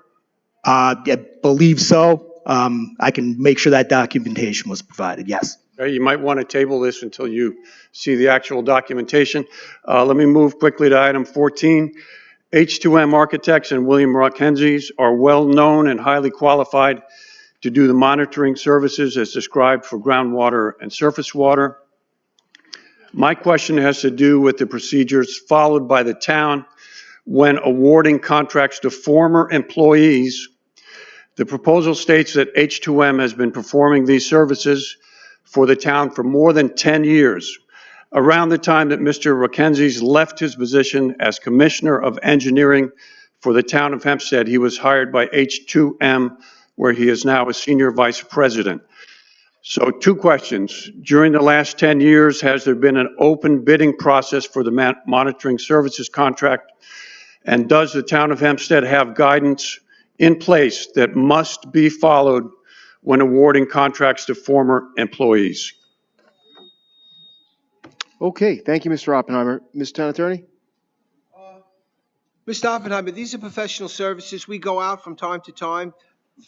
Speaker 16: I believe so. I can make sure that documentation was provided, yes.
Speaker 15: Okay, you might want to table this until you see the actual documentation. Let me move quickly to item 14. H2M Architects and William Rockhensies are well-known and highly qualified to do the monitoring services as described for groundwater and surface water. My question has to do with the procedures followed by the town when awarding contracts to former employees. The proposal states that H2M has been performing these services for the town for more than 10 years. Around the time that Mr. Rockhensies left his position as Commissioner of Engineering for the town of Hempstead, he was hired by H2M, where he is now a Senior Vice President. So 2 questions. During the last 10 years, has there been an open bidding process for the monitoring services contract? And does the town of Hempstead have guidance in place that must be followed when awarding contracts to former employees?
Speaker 2: Okay, thank you, Mr. Oppenheimer. Mr. Town Attorney?
Speaker 6: Mr. Oppenheimer, these are professional services. We go out from time to time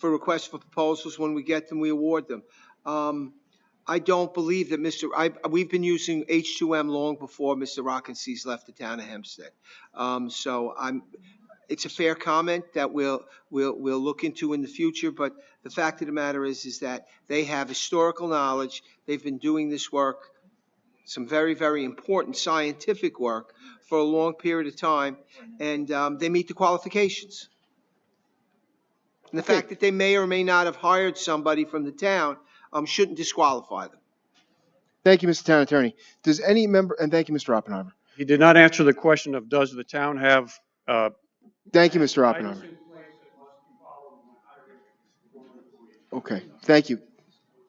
Speaker 6: for requests for proposals. When we get them, we award them. I don't believe that we've been using H2M long before Mr. Rockhensies left the town of Hempstead. It's a fair comment that we'll look into in the future, but the fact of the matter is that they have historical knowledge. They've been doing this work, some very, very important scientific work, for a long period of time, and they meet the qualifications. And the fact that they may or may not have hired somebody from the town shouldn't disqualify them.
Speaker 2: Thank you, Mr. Town Attorney. Does any member, and thank you, Mr. Oppenheimer.
Speaker 15: He did not answer the question of does the town have
Speaker 2: Thank you, Mr. Oppenheimer. Okay, thank you.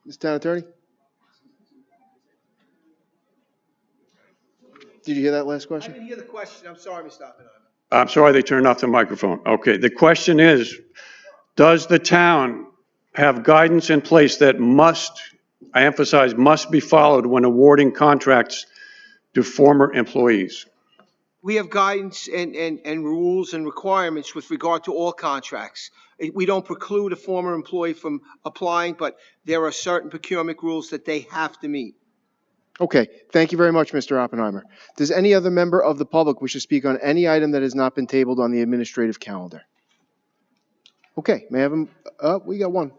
Speaker 2: Mr. Town Attorney? Did you hear that last
Speaker 6: I
Speaker 2: question?
Speaker 6: didn't hear the question. I'm sorry, Mr. Oppenheimer.
Speaker 15: I'm sorry, they turned off the microphone. Okay, the question is, does the town have guidance in place that must, I emphasize, must be followed when awarding contracts to former employees?
Speaker 6: We have guidance and rules and requirements with regard to all contracts. We don't preclude a former employee from applying, but there are certain procurement rules that they have to meet.
Speaker 2: Okay, thank you very much, Mr. Oppenheimer. Does any other member of the public wish to speak on any item that has not been tabled on the administrative calendar? Okay, may I have him? We got one.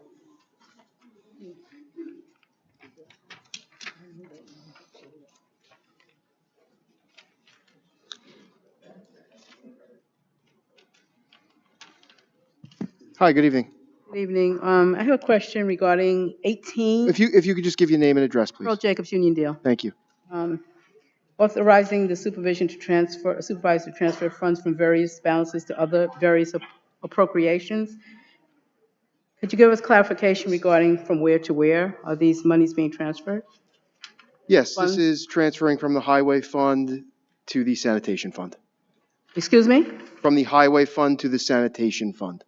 Speaker 2: Hi, good evening.
Speaker 17: Good evening. I have a question regarding 18.
Speaker 2: If you could just give your name and address, please.
Speaker 17: Earl Jacobs Union Deal.
Speaker 2: Thank you.
Speaker 17: Authorizing the supervisor to transfer funds from various balances to other various appropriations. Could you give us clarification regarding from where to where are these monies being transferred?
Speaker 2: Yes,
Speaker 17: Funds?
Speaker 2: this is transferring from the highway fund to the sanitation fund.
Speaker 17: Excuse me?
Speaker 2: From the highway fund to the sanitation fund.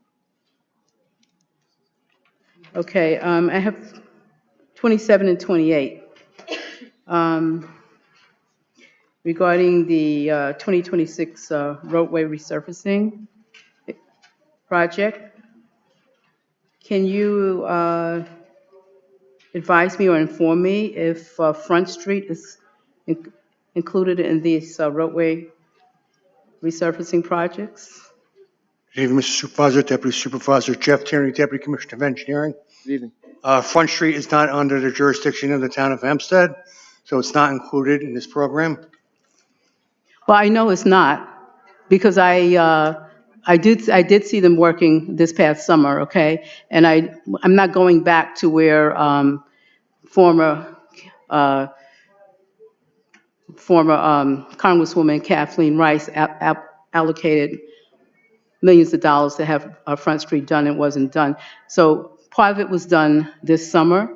Speaker 17: Okay, I have 27 and 28. Regarding the 2026 roadway resurfacing project, can you advise me or inform me if Front Street is included in these roadway resurfacing projects?
Speaker 18: Good evening, Mr. Supervisor, Deputy Supervisor Jeff Tierney, Deputy Commissioner of Engineering.
Speaker 2: Good evening.
Speaker 18: Front Street is not under the jurisdiction of the town of Hempstead, so it's not included in this program.
Speaker 17: Well, I know it's not, because I did see them working this past summer, okay? And I'm not going back to where former Congresswoman Kathleen Rice allocated millions of dollars to have Front Street done. It wasn't done. So part of it was done this summer,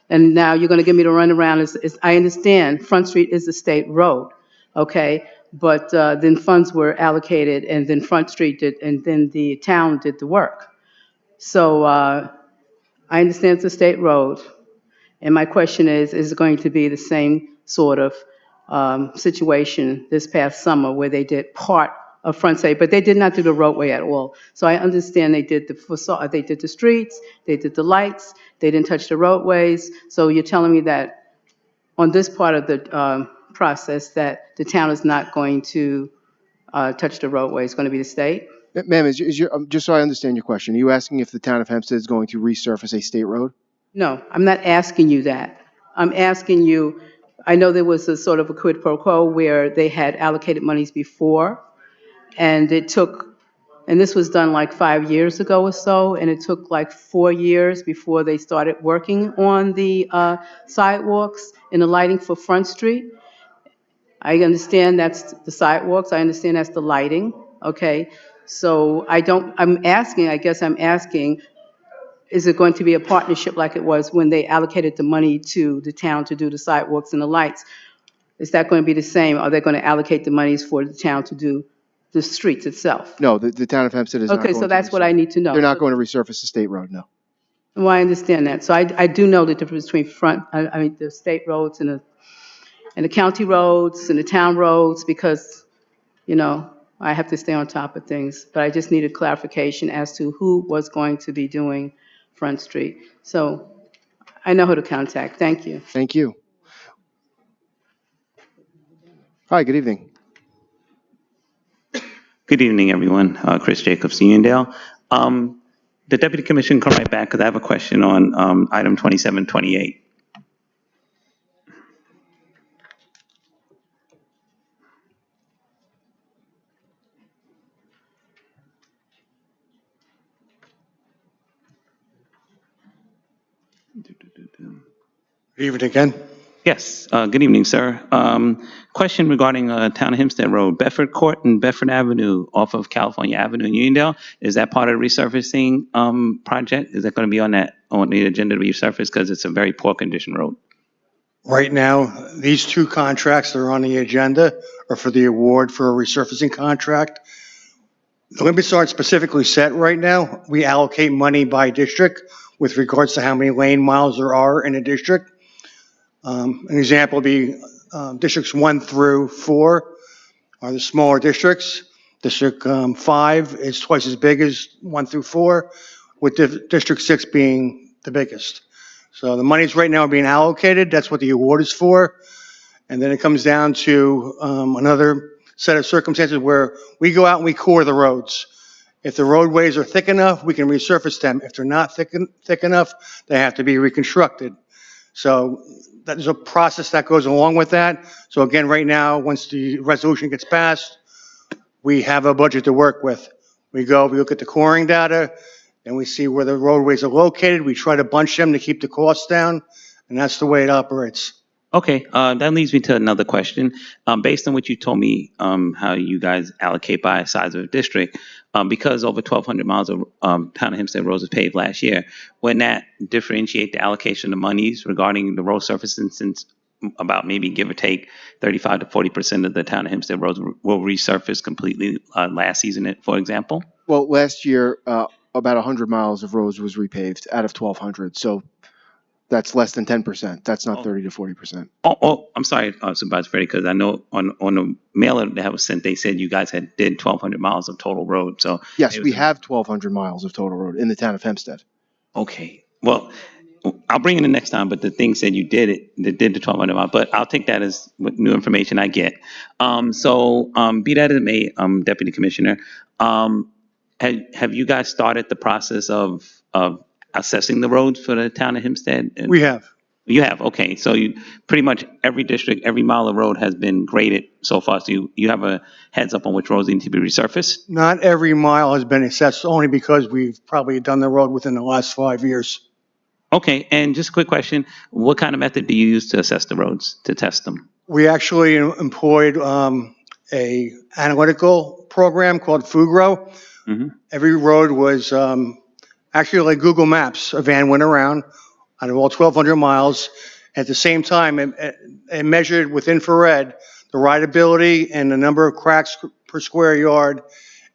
Speaker 17: and now you're going to give me to run around. I understand Front Street is a state road, okay? but then funds were allocated, and then Front Street did, and then the town did the work. So I understand it's a state road, and my question is it going to be the same sort of situation this past summer where they did part of Front Street, but they did not do the roadway at all. So I understand they did the facade, they did the streets, they did the lights, they didn't touch the roadways. So you're telling me that on this part of the process that the town is not going to touch the roadway, it's going to be the state?
Speaker 2: Ma'am, just so I understand your question, are you asking if the town of Hempstead is going to resurface a state road?
Speaker 17: No, I'm not asking you that. I'm asking you, I know there was a sort of a quid pro quo where they had allocated monies before, and it took, and this was done like 5 years ago or so, and it took like 4 years before they started working on the sidewalks and the lighting for Front Street. I understand that's the sidewalks, I understand that's the lighting, okay? So I guess I'm asking, is it going to be a partnership like it was when they allocated the money to the town to do the sidewalks and the lights? Is that going to be the same? Are they going to allocate the monies for the town to do the streets itself?
Speaker 2: No, the town of Hempstead is not going
Speaker 17: Okay,
Speaker 2: to.
Speaker 17: so that's what I need to know.
Speaker 2: They're not going to resurface the state road, no.
Speaker 17: Well, I understand that. So I do know the difference between the state roads and the county roads and the town roads because, you know, I have to stay on top of things. But I just needed clarification as to who was going to be doing Front Street. So I know who to contact. Thank you.
Speaker 2: Thank you. Hi, good evening.
Speaker 19: Good evening, everyone. Chris Jacobs, Uniondale. The Deputy Commissioner come right back because I have a question on item 2728.
Speaker 18: Good evening again.
Speaker 19: Yes, good evening, sir. Question regarding Town of Hempstead Road, Bedford Court and Bedford Avenue off of California Avenue in Uniondale. Is that part of the resurfacing project? Is that going to be on the agenda to resurface because it's a very poor condition road?
Speaker 18: Right now, these two contracts that are on the agenda are for the award for a resurfacing contract. The limits aren't specifically set right now. We allocate money by district with regards to how many lane miles there are in a district. An example would be districts 1 through 4 are the smaller districts. District 5 is twice as big as 1 through 4, with District 6 being the biggest. So the monies right now are being allocated. That's what the award is for. And then it comes down to another set of circumstances where we go out and we core the roads. If the roadways are thick enough, we can resurface them. If they're not thick enough, they have to be reconstructed. So there's a process that goes along with that. So again, right now, once the resolution gets passed, we have a budget to work with. We look at the coring data, and we see where the roadways are located. We try to bunch them to keep the costs down, and that's the way it operates.
Speaker 19: Okay, that leads me to another question. Based on what you told me, how you guys allocate by size of district, because over 1,200 miles of Town of Hempstead roads was paved last year, wouldn't that differentiate the allocation of monies regarding the road surfacing, since about maybe give or take 35 to 40% of the Town of Hempstead roads will resurface completely last season, for example?
Speaker 2: Well, last year, about 100 miles of roads was repaved out of 1,200. So that's less than 10%. That's not 30 to 40%.
Speaker 19: Oh, I'm sorry, Supervisor Freddie, because I know on the mailer that was sent, they said you guys did 1,200 miles of total road. So
Speaker 2: yes, we have 1,200 miles of total road in the town of Hempstead.
Speaker 19: Okay, well, I'll bring it in next time. But the thing said you did it. They did the 1,200 miles. But I'll take that as new information I get. Be that as it may, Deputy Commissioner, have you guys started the process of assessing the roads for the town of Hempstead?
Speaker 18: We have.
Speaker 19: You have, okay. So you pretty much every district, every mile of road has been graded so far. So you have a heads up on which roads need to be resurfaced?
Speaker 18: Not every mile has been assessed, only because we've probably done the road within the last 5 years.
Speaker 19: Okay, and just a quick question. What kind of method do you use to assess the roads, to test them?
Speaker 18: We actually employed a analytical program called Fugro.
Speaker 19: Mm-hmm.
Speaker 18: Every road was actually like Google Maps. A van went around out of all 1,200 miles. At the same time, it measured with infrared the rideability and the number of cracks per square yard.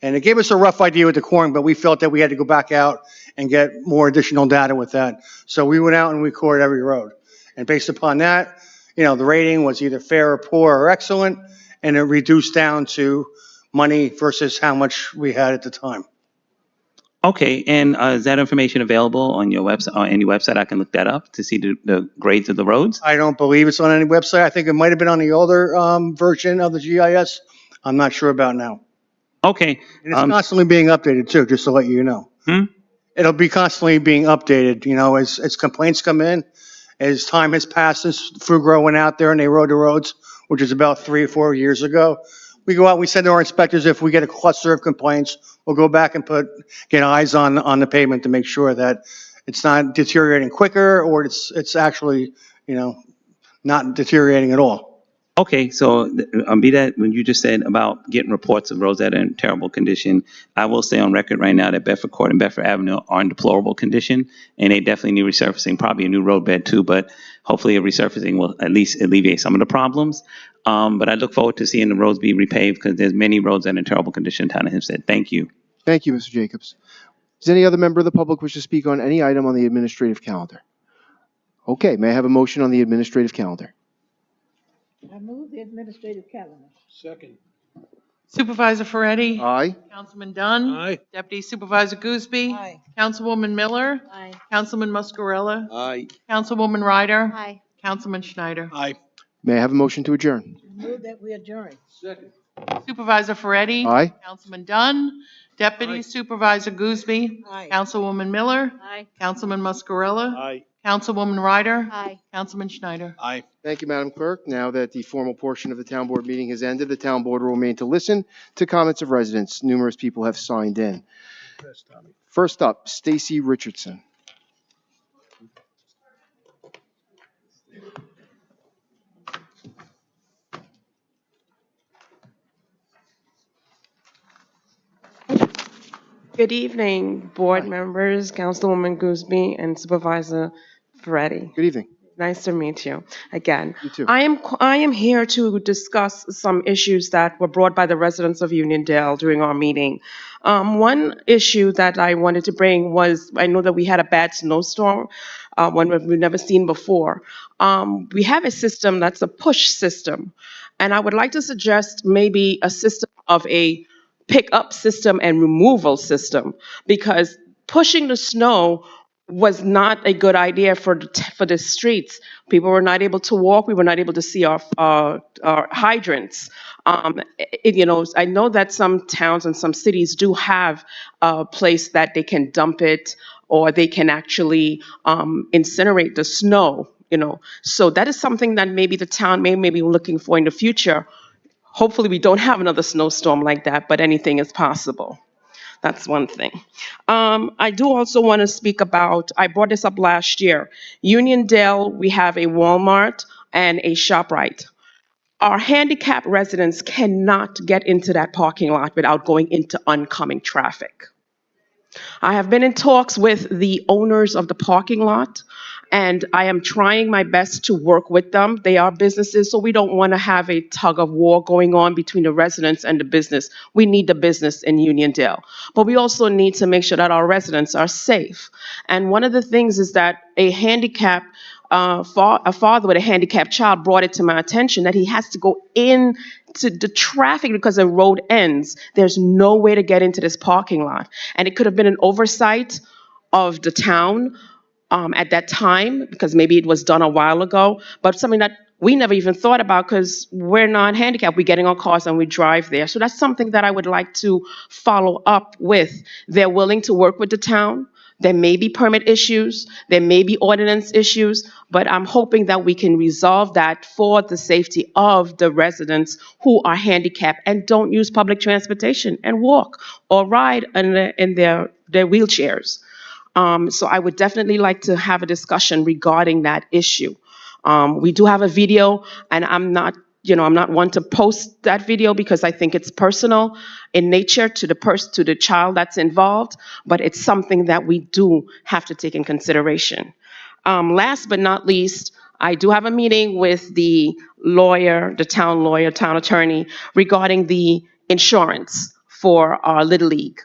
Speaker 18: And it gave us a rough idea with the coring, but we felt that we had to go back out and get more additional data with that. So we went out and we cored every road. And based upon that, the rating was either fair or poor or excellent, and it reduced down to money versus how much we had at the time.
Speaker 19: Okay, and is that information available on your website, on any website? I can look that up to see the grades of the roads?
Speaker 18: I don't believe it's on any website. I think it might have been on the older version of the GIS. I'm not sure about now.
Speaker 19: Okay.
Speaker 18: And it's constantly being updated too, just to let you know. It'll be constantly being updated, as complaints come in, as time has passed, as Fugro went out there and they rode the roads, which is about 3 or 4 years ago. We go out, we send to our inspectors, if we get a cluster of complaints, we'll go back and get eyes on the pavement to make sure that it's not deteriorating quicker or it's actually, not deteriorating at all.
Speaker 19: Okay, so be that when you just said about getting reports of roads that are in terrible condition, I will say on record right now that Bedford Court and Bedford Avenue are in deplorable condition, and they definitely need resurfacing, probably a new road bed too, but hopefully a resurfacing will at least alleviate some of the problems. But I look forward to seeing the roads be repaved because there's many roads that are in terrible condition in town of Hempstead. Thank you.
Speaker 2: Thank you, Mr. Jacobs. Does any other member of the public wish to speak on any item on the administrative calendar? Okay, may I have a motion on the administrative calendar?
Speaker 1: I move the administrative calendar.
Speaker 4: Second.
Speaker 3: Supervisor Ferretti?
Speaker 2: Aye.
Speaker 3: Councilman Dunn?
Speaker 4: Aye.
Speaker 3: Deputy Supervisor Gooseby?
Speaker 1: Aye.
Speaker 3: Councilwoman Miller?
Speaker 1: Aye.
Speaker 3: Councilman Muscarella?
Speaker 4: Aye.
Speaker 3: Councilwoman Ryder?
Speaker 7: Aye.
Speaker 3: Councilman Schneider?
Speaker 4: Aye.
Speaker 2: May I have a motion to adjourn?
Speaker 1: I move that we adjourn.
Speaker 4: Second.
Speaker 3: Supervisor Ferretti?
Speaker 2: Aye.
Speaker 3: Councilman Dunn? Deputy
Speaker 4: Aye.
Speaker 3: Supervisor Gooseby?
Speaker 1: Aye.
Speaker 3: Councilwoman Miller?
Speaker 1: Aye.
Speaker 3: Councilman Muscarella?
Speaker 4: Aye.
Speaker 3: Councilwoman Ryder?
Speaker 7: Aye.
Speaker 3: Councilman Schneider?
Speaker 4: Aye.
Speaker 2: Thank you, Madam Clerk. Now that the formal portion of the town board meeting has ended, the town board will remain to listen to comments of residents. Numerous people have signed in. First up, Stacy Richardson.
Speaker 20: Good evening, board members, Councilwoman Gooseby, and Supervisor Ferretti.
Speaker 2: Good evening.
Speaker 20: Nice to meet you again.
Speaker 2: You too.
Speaker 20: I am here to discuss some issues that were brought by the residents of Uniondale during our meeting. One issue that I wanted to bring was, I know that we had a bad snowstorm, one we've never seen before. We have a system that's a push system, and I would like to suggest maybe a system of a pick-up system and removal system, because pushing the snow was not a good idea for the streets. People were not able to walk. We were not able to see our hydrants. I know that some towns and some cities do have a place that they can dump it, or they can actually incinerate the snow. So that is something that maybe the town may be looking for in the future. Hopefully, we don't have another snowstorm like that, but anything is possible. That's one thing. I do also want to speak about, I brought this up last year. Uniondale, we have a Walmart and a ShopRite. Our handicapped residents cannot get into that parking lot without going into oncoming traffic. I have been in talks with the owners of the parking lot, and I am trying my best to work with them. They are businesses, so we don't want to have a tug of war going on between the residents and the business. We need the business in Uniondale, but we also need to make sure that our residents are safe. And one of the things is that a father with a handicapped child brought it to my attention that he has to go in to the traffic because the road ends. There's no way to get into this parking lot. And it could have been an oversight of the town at that time, because maybe it was done a while ago, but something that we never even thought about because we're not handicapped. We get in our cars and we drive there. So that's something that I would like to follow up with. They're willing to work with the town. There may be permit issues, there may be ordinance issues, but I'm hoping that we can resolve that for the safety of the residents who are handicapped and don't use public transportation and walk or ride in their wheelchairs. So I would definitely like to have a discussion regarding that issue. We do have a video, and I'm not one to post that video because I think it's personal in nature to the child that's involved, but it's something that we do have to take in consideration. Last but not least, I do have a meeting with the lawyer, the town lawyer, town attorney, regarding the insurance for our Little League.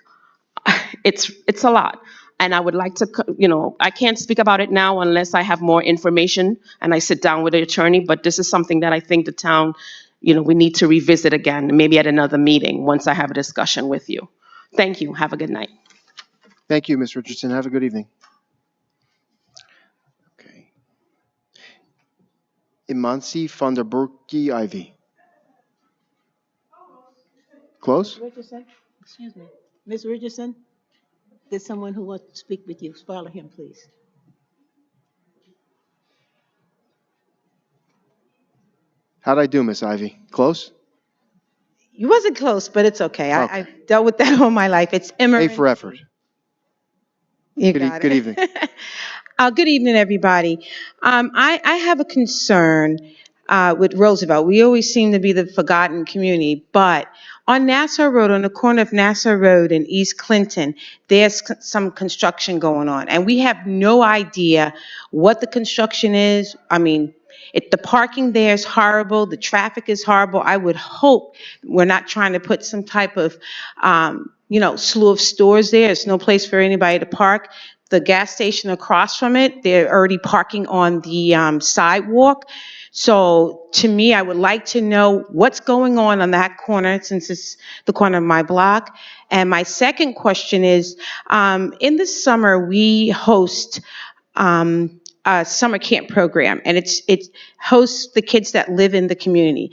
Speaker 20: It's a lot. And I would like to, I can't speak about it now unless I have more information and I sit down with the attorney, but this is something that I think the town, we need to revisit again, maybe at another meeting, once I have a discussion with you. Thank you. Have a good night.
Speaker 2: Thank you, Ms. Richardson. Have a good evening. Okay. Imansi van der Burki Ivy. Close?
Speaker 1: Richardson, excuse me. Ms. Richardson, there's someone who wants to speak with you. Follow him, please.
Speaker 2: How'd I do, Miss Ivy? Close?
Speaker 21: You wasn't close, but it's okay.
Speaker 2: Okay.
Speaker 21: I've dealt with that all my life. It's Emma.
Speaker 2: A for effort.
Speaker 21: You
Speaker 2: Good,
Speaker 21: got it.
Speaker 2: good evening.
Speaker 21: Good evening, everybody. I have a concern with Roosevelt. We always seem to be the forgotten community, but on Nassau Road, on the corner of Nassau Road and East Clinton, there's some construction going on, and we have no idea what the construction is. I mean, the parking there is horrible. The traffic is horrible. I would hope we're not trying to put some type of, slew of stores there. There's no place for anybody to park. The gas station across from it, they're already parking on the sidewalk. So to me, I would like to know what's going on that corner, since it's the corner of my block. And my second question is, in the summer, we host a summer camp program, and it hosts the kids that live in the community.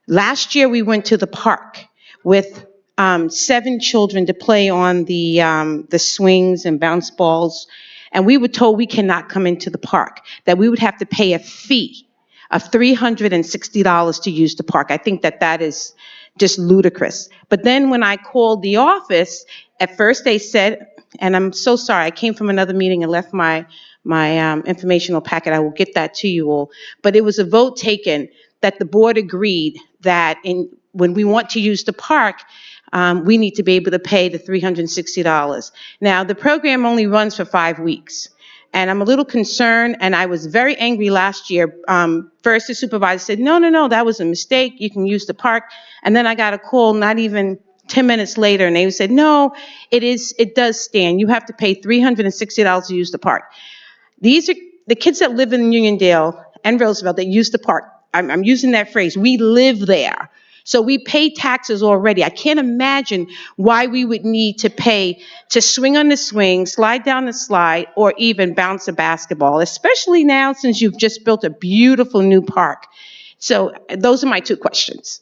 Speaker 21: Last year, we went to the park with 7 children to play on the swings and bounce balls, and we were told we cannot come into the park, that we would have to pay a fee of $360 to use the park. I think that is just ludicrous. But then when I called the office, at first they said, and I'm so sorry, I came from another meeting and left my informational packet. I will get that to you all. But it was a vote taken that the board agreed that when we want to use the park, we need to be able to pay the $360. Now, the program only runs for 5 weeks. And I'm a little concerned, and I was very angry last year. First, the supervisor said, no, that was a mistake. You can use the park. And then I got a call not even 10 minutes later, and they said, no, it does stand. You have to pay $360 to use the park. These are the kids that live in Uniondale and Roosevelt that use the park. I'm using that phrase. We live there. So we pay taxes already. I can't imagine why we would need to pay to swing on the swing, slide down the slide, or even bounce a basketball, especially now since you've just built a beautiful new park. So those are my 2 questions.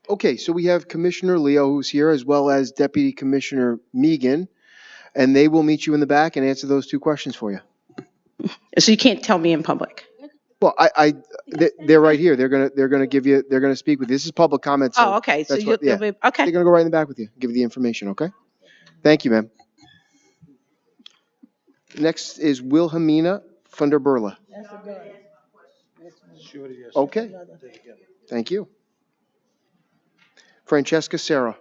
Speaker 2: Okay, so we have Commissioner Leo who's here, as well as Deputy Commissioner Megan, and they will meet you in the back and answer those 2 questions for you.
Speaker 21: So you can't tell me in public?
Speaker 2: Well, they're right here. They're gonna speak with you. This is public comment. So
Speaker 21: okay. So
Speaker 2: you'll
Speaker 21: be, okay.
Speaker 2: They're gonna go right in the back with you, give you the information. Okay. Thank you, ma'am. Next is Wilhelmina van der Burla. Okay. Thank you. Francesca Serra.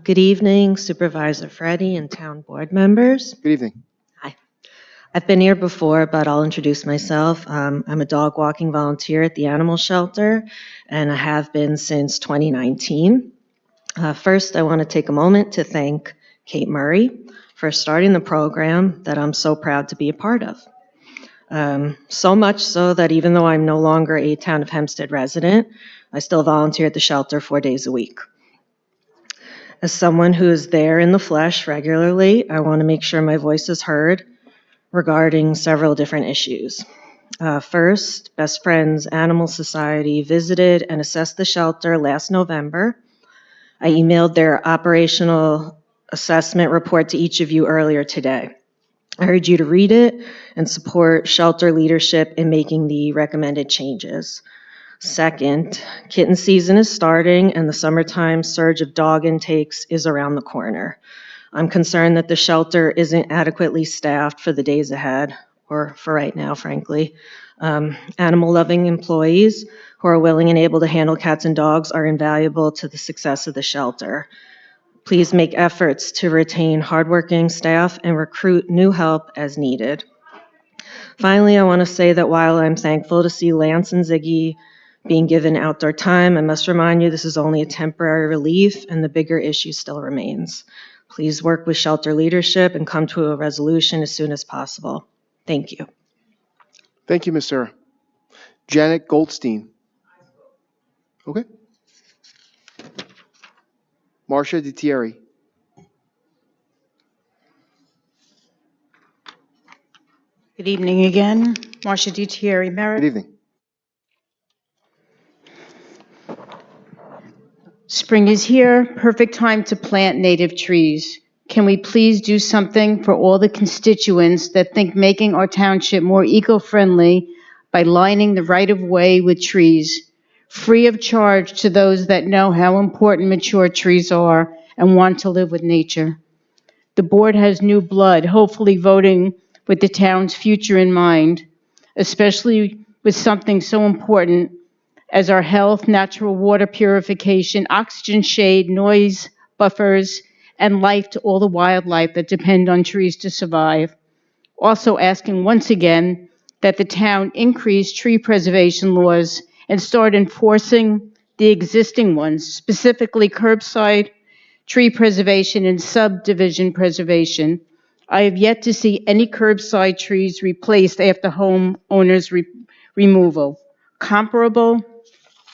Speaker 22: Good evening, Supervisor Freddie and town board members.
Speaker 2: Good evening.
Speaker 22: Hi. I've been here before, but I'll introduce myself. I'm a dog walking volunteer at the animal shelter, and I have been since 2019. First, I want to take a moment to thank Kate Murray for starting the program that I'm so proud to be a part of. So much so that even though I'm no longer a Town of Hempstead resident, I still volunteer at the shelter 4 days a week. As someone who is there in the flesh regularly, I want to make sure my voice is heard regarding several different issues. First, Best Friends Animal Society visited and assessed the shelter last November. I emailed their operational assessment report to each of you earlier today. I urge you to read it and support shelter leadership in making the recommended changes. Second, kitten season is starting and the summertime surge of dog intakes is around the corner. I'm concerned that the shelter isn't adequately staffed for the days ahead. or for right now, frankly. Animal-loving employees who are willing and able to handle cats and dogs are invaluable to the success of the shelter. Please make efforts to retain hardworking staff and recruit new help as needed. Finally, I want to say that while I'm thankful to see Lance and Ziggy being given outdoor time, I must remind you this is only a temporary relief and the bigger issue still remains. Please work with shelter leadership and come to a resolution as soon as possible. Thank you.
Speaker 2: Thank you, Ms. Sarah. Janet Goldstein. Okay. Marcia DiTieri.
Speaker 11: Good evening again. Marcia DiTieri, Merritt.
Speaker 2: Good evening.
Speaker 11: Spring is here, perfect time to plant native trees. Can we please do something for all the constituents that think making our township more eco-friendly by lining the right-of-way with trees, free of charge to those that know how important mature trees are and want to live with nature? The board has new blood, hopefully voting with the town's future in mind, especially with something so important as our health, natural water purification, oxygen shade, noise buffers, and life to all the wildlife that depend on trees to survive. Also asking once again that the town increase tree preservation laws and start enforcing the existing ones, specifically curbside tree preservation and subdivision preservation. I have yet to see any curbside trees replaced after homeowners removal. Comparable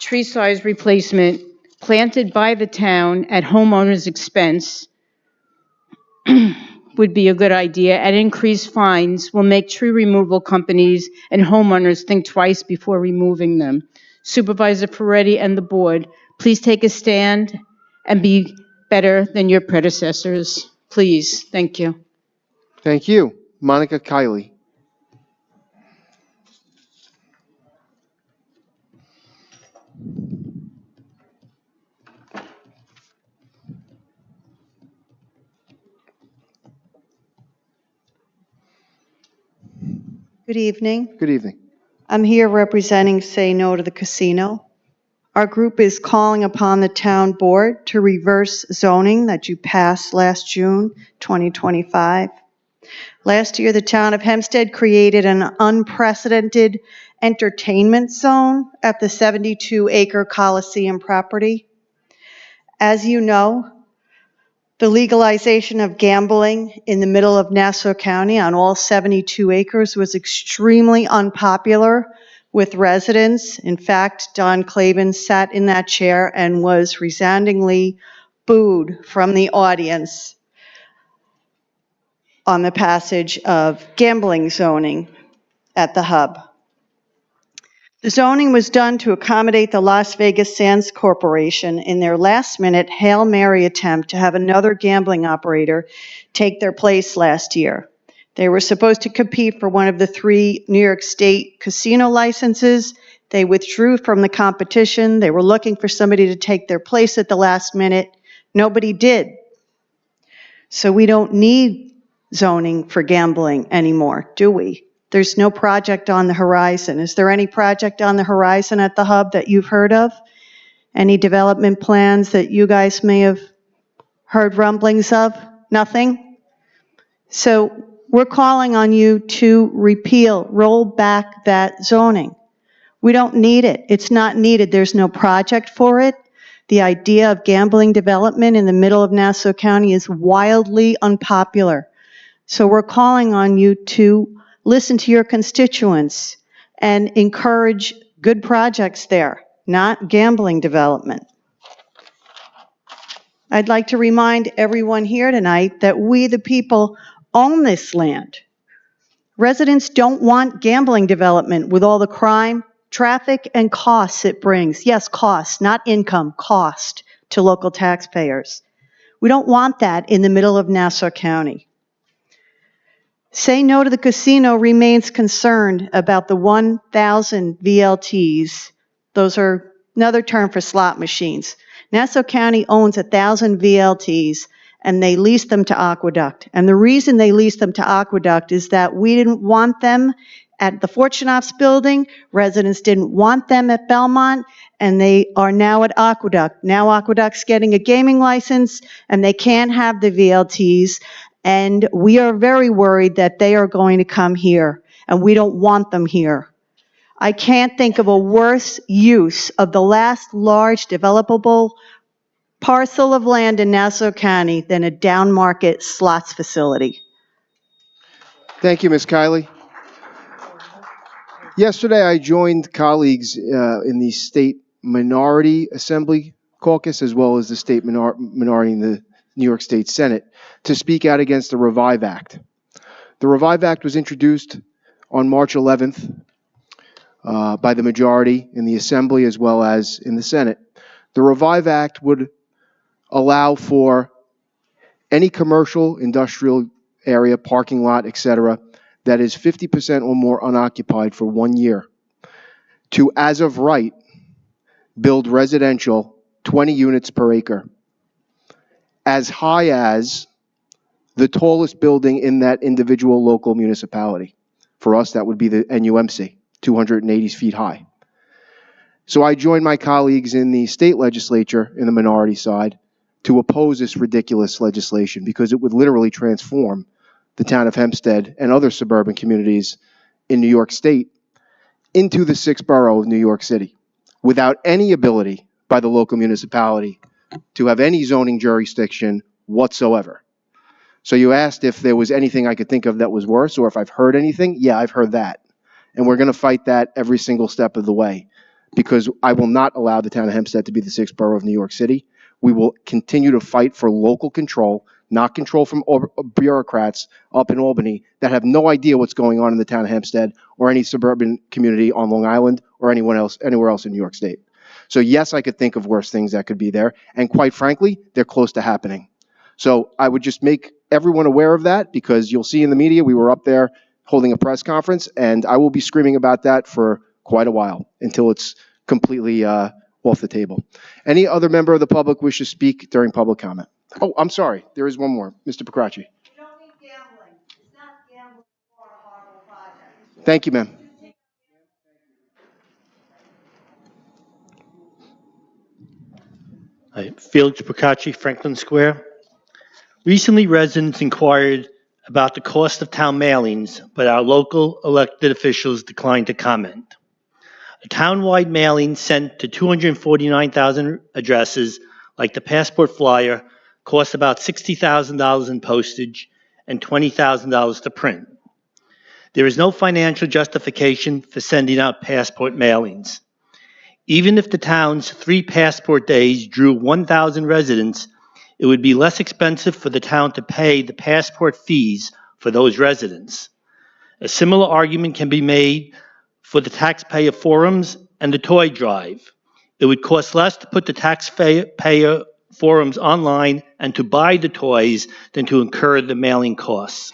Speaker 11: tree size replacement planted by the town at homeowners' expense would be a good idea, and increased fines will make tree removal companies and homeowners think twice before removing them. Supervisor Ferretti and the board, please take a stand and be better than your predecessors. Please. Thank you.
Speaker 2: Thank you. Monica Kiley.
Speaker 5: Good evening.
Speaker 2: Good evening.
Speaker 5: I'm here representing Say No to the Casino. Our group is calling upon the town board to reverse zoning that you passed last June 2025. Last year, the town of Hempstead created an unprecedented entertainment zone at the 72-acre Coliseum property. As you know, the legalization of gambling in the middle of Nassau County on all 72 acres was extremely unpopular with residents. In fact, Don Clavin sat in that chair and was resoundingly booed from the audience on the passage of gambling zoning at the hub. The zoning was done to accommodate the Las Vegas Sands Corporation in their last-minute Hail Mary attempt to have another gambling operator take their place last year. They were supposed to compete for one of the 3 New York State casino licenses. They withdrew from the competition. They were looking for somebody to take their place at the last minute. Nobody did. So we don't need zoning for gambling anymore, do we? There's no project on the horizon. Is there any project on the horizon at the hub that you've heard of? Any development plans that you guys may have heard rumblings of? Nothing? So we're calling on you to roll back that zoning. We don't need it. It's not needed. There's no project for it. The idea of gambling development in the middle of Nassau County is wildly unpopular. So we're calling on you to listen to your constituents and encourage good projects there, not gambling development. I'd like to remind everyone here tonight that we, the people, own this land. Residents don't want gambling development with all the crime, traffic, and costs it brings. Yes, costs, not income, cost to local taxpayers. We don't want that in the middle of Nassau County. Say No to the Casino remains concerned about the 1,000 VLTs. Those are another term for slot machines. Nassau County owns 1,000 VLTs, and they leased them to Aqueduct. And the reason they leased them to Aqueduct is that we didn't want them at the Fortunoff's building, residents didn't want them at Belmont, and they are now at Aqueduct. Now Aqueduct's getting a gaming license, and they can't have the VLTs, and we are very worried that they are going to come here, and we don't want them here. I can't think of a worse use of the last large developable parcel of land in Nassau County than a down-market slots facility.
Speaker 2: Thank you, Ms. Kiley. Yesterday, I joined colleagues in the State Minority Assembly Caucus, as well as the State Minority in the New York State Senate, to speak out against the Revive Act. The Revive Act was introduced on March 11th by the majority in the Assembly as well as in the Senate. The Revive Act would allow for any commercial, industrial area, parking lot, etc., that is 50% or more unoccupied for 1 year to, as of right, build residential 20 units per acre, as high as the tallest building in that individual local municipality. For us, that would be the NUMC, 280 feet high. So I joined my colleagues in the state legislature in the minority side to oppose this ridiculous legislation because it would literally transform the town of Hempstead and other suburban communities in New York State into the sixth borough of New York City without any ability by the local municipality to have any zoning jurisdiction whatsoever. So you asked if there was anything I could think of that was worse or if I've heard anything. Yeah, I've heard that. And we're going to fight that every single step of the way because I will not allow the town of Hempstead to be the sixth borough of New York City. We will continue to fight for local control, not control from bureaucrats up in Albany that have no idea what's going on in the town of Hempstead or any suburban community on Long Island or anywhere else in New York State. So yes, I could think of worse things that could be there. And quite frankly, they're close to happening. So I would just make everyone aware of that because you'll see in the media, we were up there holding a press conference and I will be screaming about that for quite a while until it's completely off the table. Any other member of the public wish to speak during public comment? Oh, I'm sorry. There is one more. Mr. Pacracci.
Speaker 5: We don't need gambling. It's not gambling for a horrible project.
Speaker 2: Thank you, ma'am.
Speaker 8: Hi, Felix Pacracci, Franklin Square. Recently, residents inquired about the cost of town mailings, but our local elected officials declined to comment. A town-wide mailing sent to 249,000 addresses, like the passport flyer, costs about $60,000 in postage and $20,000 to print. There is no financial justification for sending out passport mailings. Even if the town's 3 passport days drew 1,000 residents, it would be less expensive for the town to pay the passport fees for those residents. A similar argument can be made for the taxpayer forums and the toy drive. It would cost less to put the taxpayer forums online and to buy the toys than to incur the mailing costs.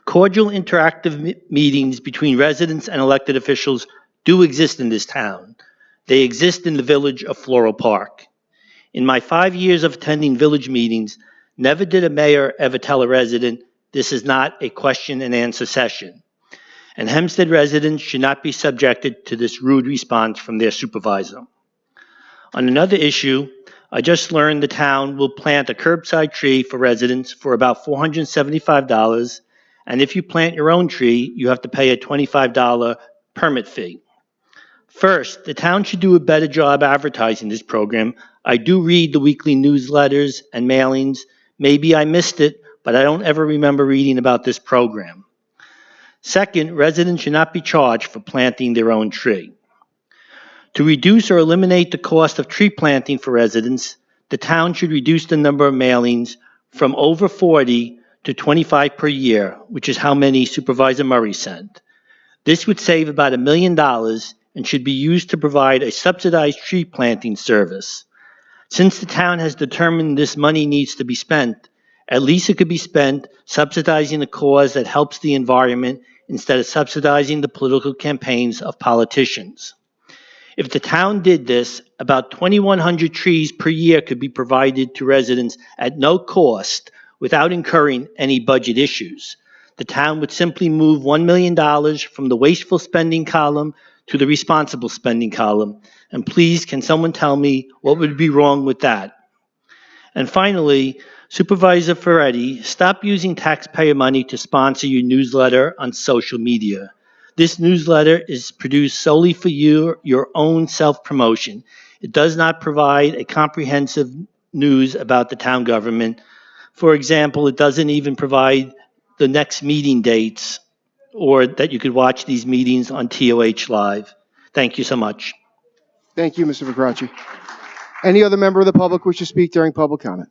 Speaker 8: Cordial interactive meetings between residents and elected officials do exist in this town. They exist in the village of Floral Park. In my 5 years of attending village meetings, never did a mayor ever tell a resident, "This is not a question and answer session." And Hempstead residents should not be subjected to this rude response from their supervisor. On another issue, I just learned the town will plant a curbside tree for residents for about $475, and if you plant your own tree, you have to pay a $25 permit fee. First, the town should do a better job advertising this program. I do read the weekly newsletters and mailings. Maybe I missed it, but I don't ever remember reading about this program. Second, residents should not be charged for planting their own tree. To reduce or eliminate the cost of tree planting for residents, the town should reduce the number of mailings from over 40 to 25 per year, which is how many Supervisor Murray sent. This would save about $1 million and should be used to provide a subsidized tree planting service. Since the town has determined this money needs to be spent, at least it could be spent subsidizing a cause that helps the environment instead of subsidizing the political campaigns of politicians. If the town did this, about 2,100 trees per year could be provided to residents at no cost without incurring any budget issues. The town would simply move $1 million from the wasteful spending column to the responsible spending column. And please, can someone tell me what would be wrong with that? And finally, Supervisor Ferretti, stop using taxpayer money to sponsor your newsletter on social media. This newsletter is produced solely for your own self-promotion. It does not provide a comprehensive news about the town government. For example, it doesn't even provide the next meeting dates or that you could watch these meetings on TOH Live. Thank you so much.
Speaker 2: Thank you, Mr. Vicraci. Any other member of the public wish to speak during public comment?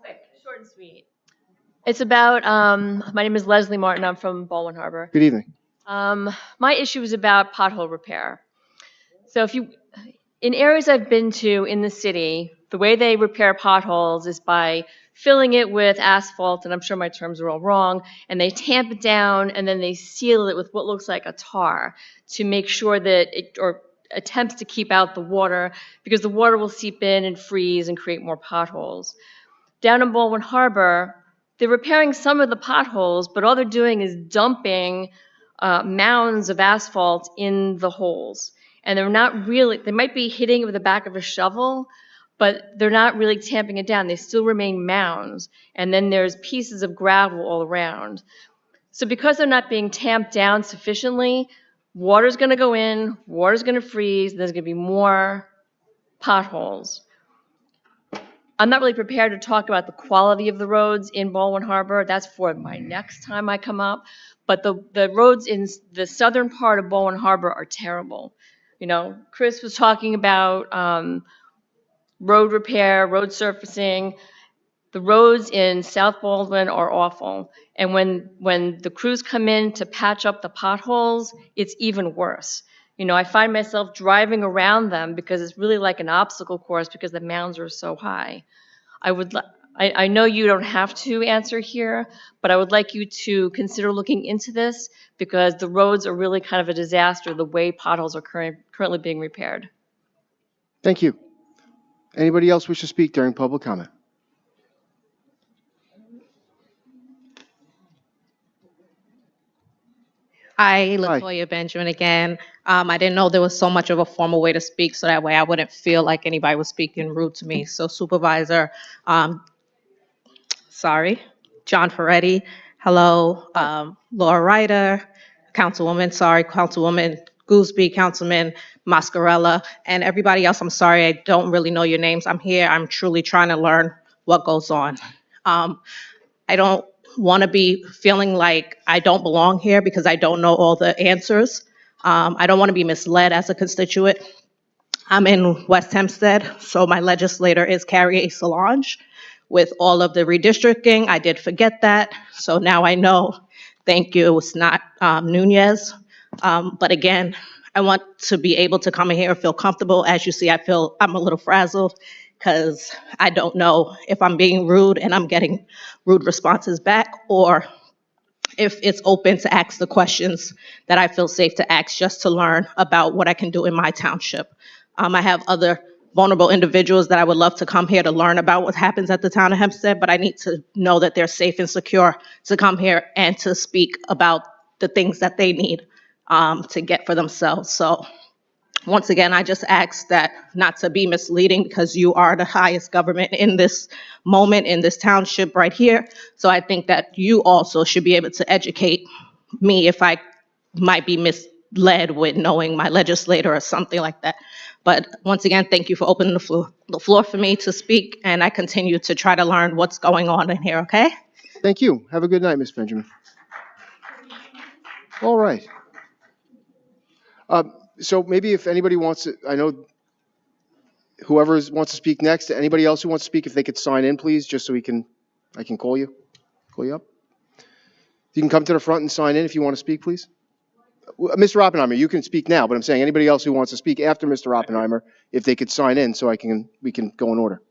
Speaker 9: Quick, short and sweet. It's about, my name is Leslie Martin. I'm from Baldwin Harbor.
Speaker 2: Good evening.
Speaker 9: My issue is about pothole repair. So in areas I've been to in the city, the way they repair potholes is by filling it with asphalt, and I'm sure my terms are all wrong, and they tamp it down and then they seal it with what looks like a tar to make sure that or attempts to keep out the water, because the water will seep in and freeze and create more potholes. Down in Baldwin Harbor, they're repairing some of the potholes, but all they're doing is dumping mounds of asphalt in the holes. And they're not really, they might be hitting it with the back of a shovel, but they're not really tamping it down. They still remain mounds. And then there's pieces of gravel all around. So because they're not being tamped down sufficiently, water's going to go in, water's going to freeze, and there's going to be more potholes. I'm not really prepared to talk about the quality of the roads in Baldwin Harbor. That's for my next time I come up. But the roads in the southern part of Baldwin Harbor are terrible. You know, Chris was talking about road repair, road surfacing. The roads in South Baldwin are awful. And when the crews come in to patch up the potholes, it's even worse. You know, I find myself driving around them because it's really like an obstacle course because the mounds are so high. I know you don't have to answer here, but I would like you to consider looking into this because the roads are really kind of a disaster the way potholes are currently being repaired.
Speaker 2: Thank you. Anybody else wish to speak during public comment?
Speaker 10: Hi, Latoya Benjamin again. I didn't know there was so much of a formal way to speak, so that way I wouldn't feel like anybody was speaking rude to me. So Supervisor, John Ferretti, hello, Laura Ryder, Councilwoman Gooseby, Councilman Mascarella, and everybody else. I'm sorry, I don't really know your names. I'm here, I'm truly trying to learn what goes on. I don't want to be feeling like I don't belong here because I don't know all the answers. I don't want to be misled as a constituent. I'm in West Hempstead, so my legislator is Carrie A. Solange. With all of the redistricting, I did forget that, so now I know. Thank you, it's not Nunez. But again, I want to be able to come in here and feel comfortable. As you see, I'm a little frazzled because I don't know if I'm being rude and I'm getting rude responses back, or if it's open to ask the questions that I feel safe to ask just to learn about what I can do in my township. I have other vulnerable individuals that I would love to come here to learn about what happens at the town of Hempstead, but I need to know that they're safe and secure to come here and to speak about the things that they need to get for themselves. So once again, I just ask that not to be misleading because you are the highest government in this moment, in this township right here. So I think that you also should be able to educate me if I might be misled with knowing my legislator or something like that. But once again, thank you for opening the floor for me to speak, and I continue to try to learn what's going on in here, okay?
Speaker 2: Thank you. Have a good night, Ms. Benjamin. All right. So maybe if anybody wants to, I know whoever wants to speak next, anybody else who wants to speak, if they could sign in, please, just so I can call you up. You can come to the front and sign in if you want to speak, please. Mr. Oppenheimer, you can speak now, but I'm saying anybody else who wants to speak after Mr. Oppenheimer, if they could sign in so we can go in order.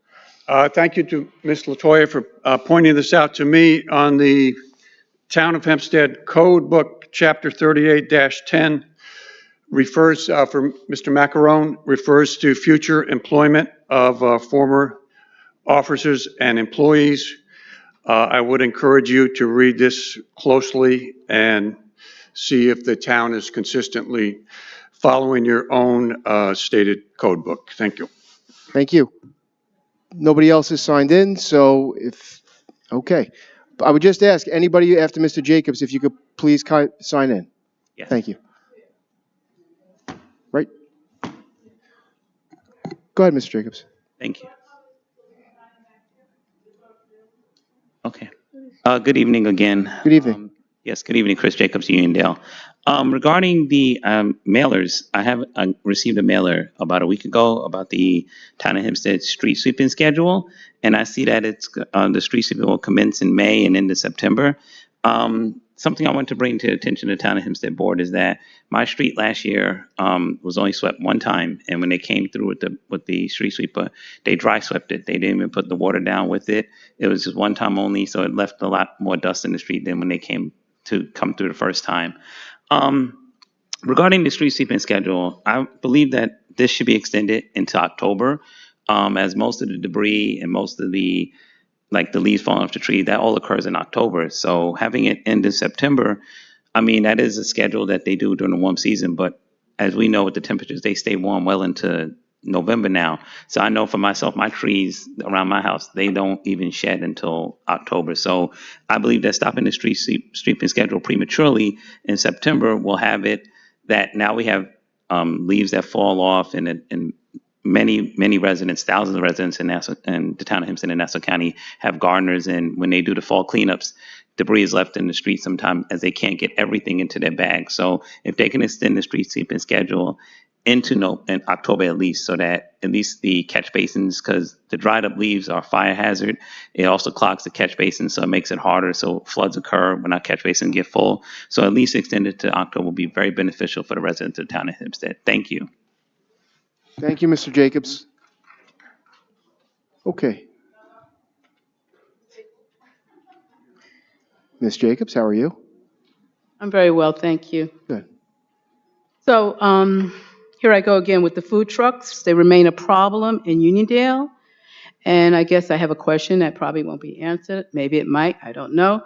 Speaker 15: Thank you to Ms. Latoya for pointing this out to me. On the Town of Hempstead Code Book, Chapter 38-10, refers, for Mr. Macarone, refers to future employment of former officers and employees. I would encourage you to read this closely and see if the town is consistently following your own stated code book. Thank you.
Speaker 2: Thank you. Nobody else is signed in, so okay. I would just ask anybody after Mr. Jacobs if you could please sign in.
Speaker 19: Yes.
Speaker 2: Thank you. Right. Go ahead, Mr. Jacobs.
Speaker 19: Thank you. Okay. Good evening again.
Speaker 2: Good evening.
Speaker 19: Yes, good evening, Chris Jacobs, Uniondale. Regarding the mailers, I received a mailer about a week ago about the Town of Hempstead street sweeping schedule, and I see that it's the street sweeping will commence in May and into September. Something I want to bring to the attention of the Town of Hempstead Board is that my street last year was only swept one time, and when they came through with the street sweeper, they dry swept it. They didn't even put the water down with it. It was just one time only, so it left a lot more dust in the street than when they come through the first time. Regarding the street sweeping schedule, I believe that this should be extended into October, as most of the debris and most of the leaves falling off the tree, that all occurs in October. So having it end in September, I mean, that is a schedule that they do during the warm season, but as we know with the temperatures, they stay warm well into November now. So I know for myself, my trees around my house, they don't even shed until October. So I believe that stopping the street sweeping schedule prematurely in September will have it that now we have leaves that fall off, and many residents, thousands of residents in the town of Hempstead and Nassau County have gardeners, and when they do the fall cleanups, debris is left in the street sometimes as they can't get everything into their bags. So if they can extend the street sweeping schedule into in October at least, so that at least the catch basins, because the dried up leaves are a fire hazard, it also clogs the catch basins, so it makes it harder. So floods occur when our catch basins get full. So at least extended to October will be very beneficial for the residents of the town of Hempstead. Thank you.
Speaker 2: Thank you, Mr. Jacobs. Okay. Ms. Jacobs, how are you?
Speaker 17: I'm very well, thank you.
Speaker 2: Good.
Speaker 17: So here I go again with the food trucks. They remain a problem in Uniondale. And I guess I have a question that probably won't be answered. Maybe it might, I don't know.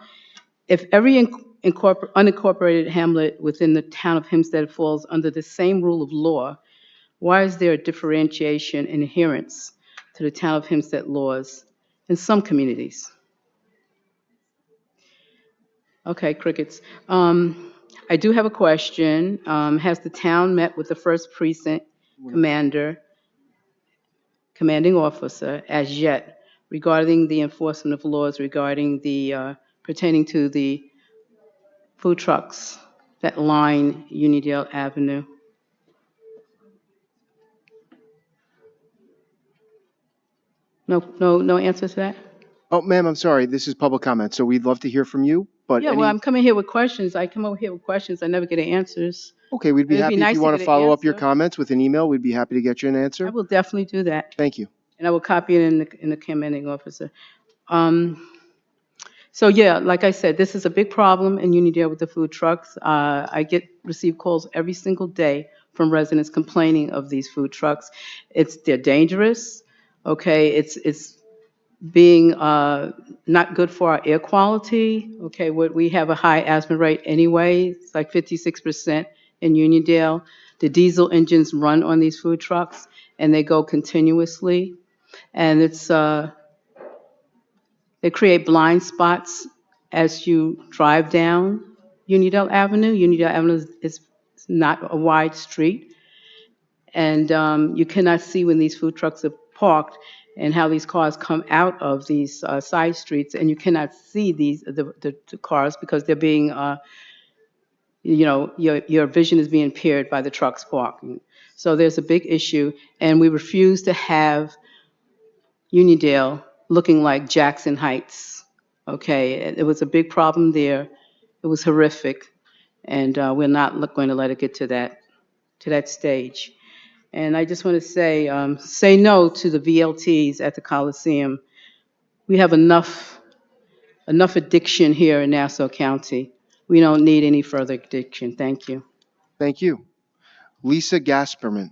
Speaker 17: If every unincorporated hamlet within the town of Hempstead falls under the same rule of law, why is there a differentiation in adherence to the town of Hempstead laws in some communities? Okay, crickets. I do have a question. Has the town met with the first precinct commanding officer as yet regarding the enforcement of laws regarding the pertaining to the food trucks that line Uniondale Avenue? No answer to that?
Speaker 2: Oh, ma'am, I'm sorry. This is public comment, so we'd love to hear from you, but
Speaker 17: Yeah, well, I'm coming here with questions. I come over here with questions. I never get answers.
Speaker 2: okay, we'd be
Speaker 17: It'd be
Speaker 2: happy if
Speaker 17: nice
Speaker 2: you
Speaker 17: to
Speaker 2: want
Speaker 17: get
Speaker 2: to
Speaker 17: an
Speaker 2: follow up your
Speaker 17: answer.
Speaker 2: comments with an email. We'd be happy to get you an
Speaker 17: I
Speaker 2: answer.
Speaker 17: will definitely do that.
Speaker 2: Thank you.
Speaker 17: And I will copy it in the commanding officer. So yeah, like I said, this is a big problem in Uniondale with the food trucks. I receive calls every single day from residents complaining of these food trucks. They're dangerous. Okay, it's being not good for our air quality. Okay, we have a high asthma rate anyway. It's like 56% in Uniondale. The diesel engines run on these food trucks, and they go continuously. And they create blind spots as you drive down Uniondale Avenue. Uniondale Avenue is not a wide street, and you cannot see when these food trucks are parked and how these cars come out of these side streets, and you cannot see the cars because they're being, your vision is being impaired by the trucks parking. So there's a big issue, and we refuse to have Uniondale looking like Jackson Heights. Okay, it was a big problem there. It was horrific, and we're not going to let it get to that stage. And I just want to say no to the VLTs at the Coliseum. We have enough enough addiction here in Nassau County. We don't need any further addiction. Thank you.
Speaker 2: Thank you. Lisa Gaspari.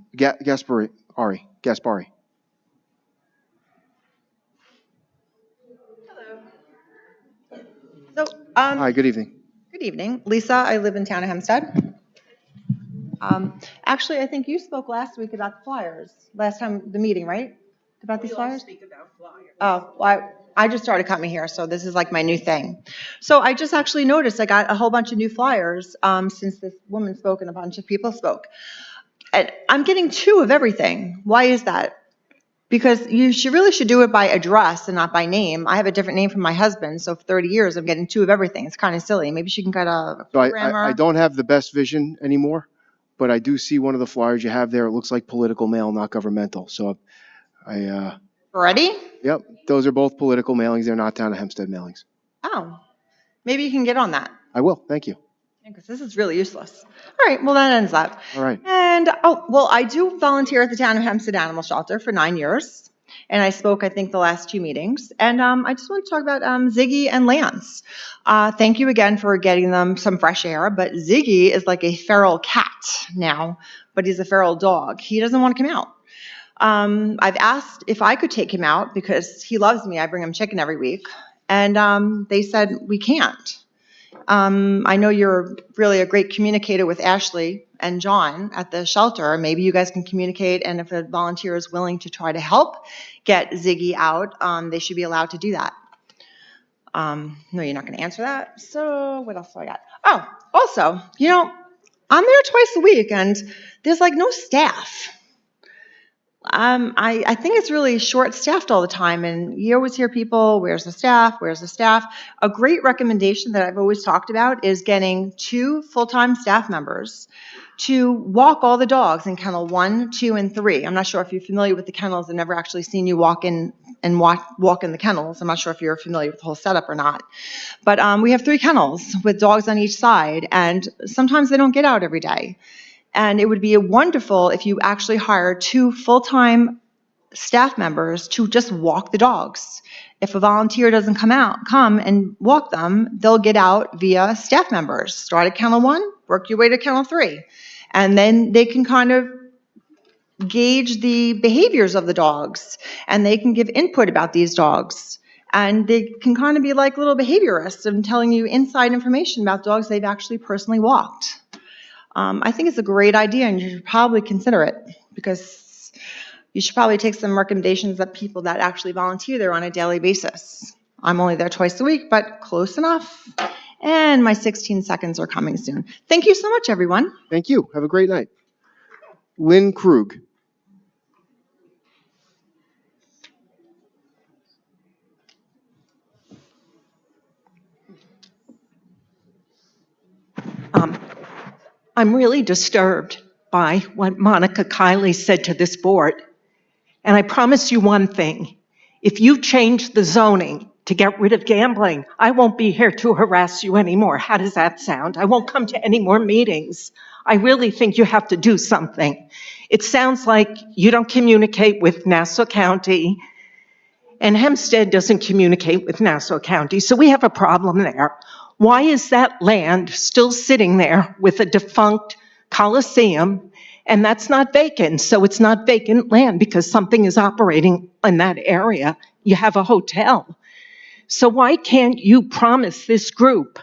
Speaker 12: So,
Speaker 2: Hi, good evening.
Speaker 12: good evening. Lisa, I live in town of Hempstead. Actually, I think you spoke last week about the flyers, last time, the meeting, right? About these flyers? Oh, well, I just started coming here, so this is like my new thing. So I just actually noticed I got a whole bunch of new flyers since this woman spoke and a bunch of people spoke. And I'm getting 2 of everything. Why is that? Because you really should do it by address and not by name. I have a different name from my husband, so for 30 years I'm getting 2 of everything. It's kind of silly. Maybe she can get a
Speaker 2: So
Speaker 12: programmer.
Speaker 2: I don't have the best vision anymore, but I do see one of the flyers you have there. It looks like political mail, not governmental. So
Speaker 12: Ready?
Speaker 2: Yep, those are both political mailings. They're not town of Hempstead mailings.
Speaker 12: Oh, maybe you can get on that.
Speaker 2: I will. Thank you.
Speaker 12: Because this is really useless. All right, well, that ends that.
Speaker 2: All right.
Speaker 12: And, I do volunteer at the town of Hempstead Animal Shelter for 9 years. And I spoke, I think, the last 2 meetings. And I just want to talk about Ziggy and Lance. Thank you again for getting them some fresh air. But Ziggy is like a feral cat now, but he's a feral dog. He doesn't want to come out. I've asked if I could take him out because he loves me. I bring him chicken every week. And they said, we can't. I know you're really a great communicator with Ashley and John at the shelter. Maybe you guys can communicate, and if a volunteer is willing to try to help get Ziggy out, they should be allowed to do that. No, you're not going to answer that. So what else do I got? Oh, also, I'm there twice a week, and there's like no staff. I think it's really short-staffed all the time, and you always hear people, where's the staff, where's the staff? A great recommendation that I've always talked about is getting 2 full-time staff members to walk all the dogs in kennel 1, 2, and 3. I'm not sure if you're familiar with the kennels. I've never actually seen you walk in the kennels. I'm not sure if you're familiar with the whole setup or not. But we have 3 kennels with dogs on each side, and sometimes they don't get out every day. And it would be wonderful if you actually hire 2 full-time staff members to just walk the dogs. If a volunteer doesn't come and walk them, they'll get out via staff members. Start at kennel 1, work your way to kennel 3. And then they can kind of gauge the behaviors of the dogs, and they can give input about these dogs. And they can kind of be like little behaviorists and telling you inside information about dogs they've actually personally walked. I think it's a great idea, and you should probably consider it, because you should probably take some recommendations of people that actually volunteer there on a daily basis. I'm only there twice a week, but close enough. And my 16 seconds are coming soon. Thank you so much, everyone.
Speaker 2: Thank you. Have a great night. Lynn Krug.
Speaker 13: I'm really disturbed by what Monica Kiley said to this board. And I promise you one thing. If you change the zoning to get rid of gambling, I won't be here to harass you anymore. How does that sound? I won't come to any more meetings. I really think you have to do something. It sounds like you don't communicate with Nassau County, and Hempstead doesn't communicate with Nassau County, so we have a problem there. Why is that land still sitting there with a defunct Coliseum? And that's not vacant, so it's not vacant land because something is operating in that area. You have a hotel. So why can't you promise this group,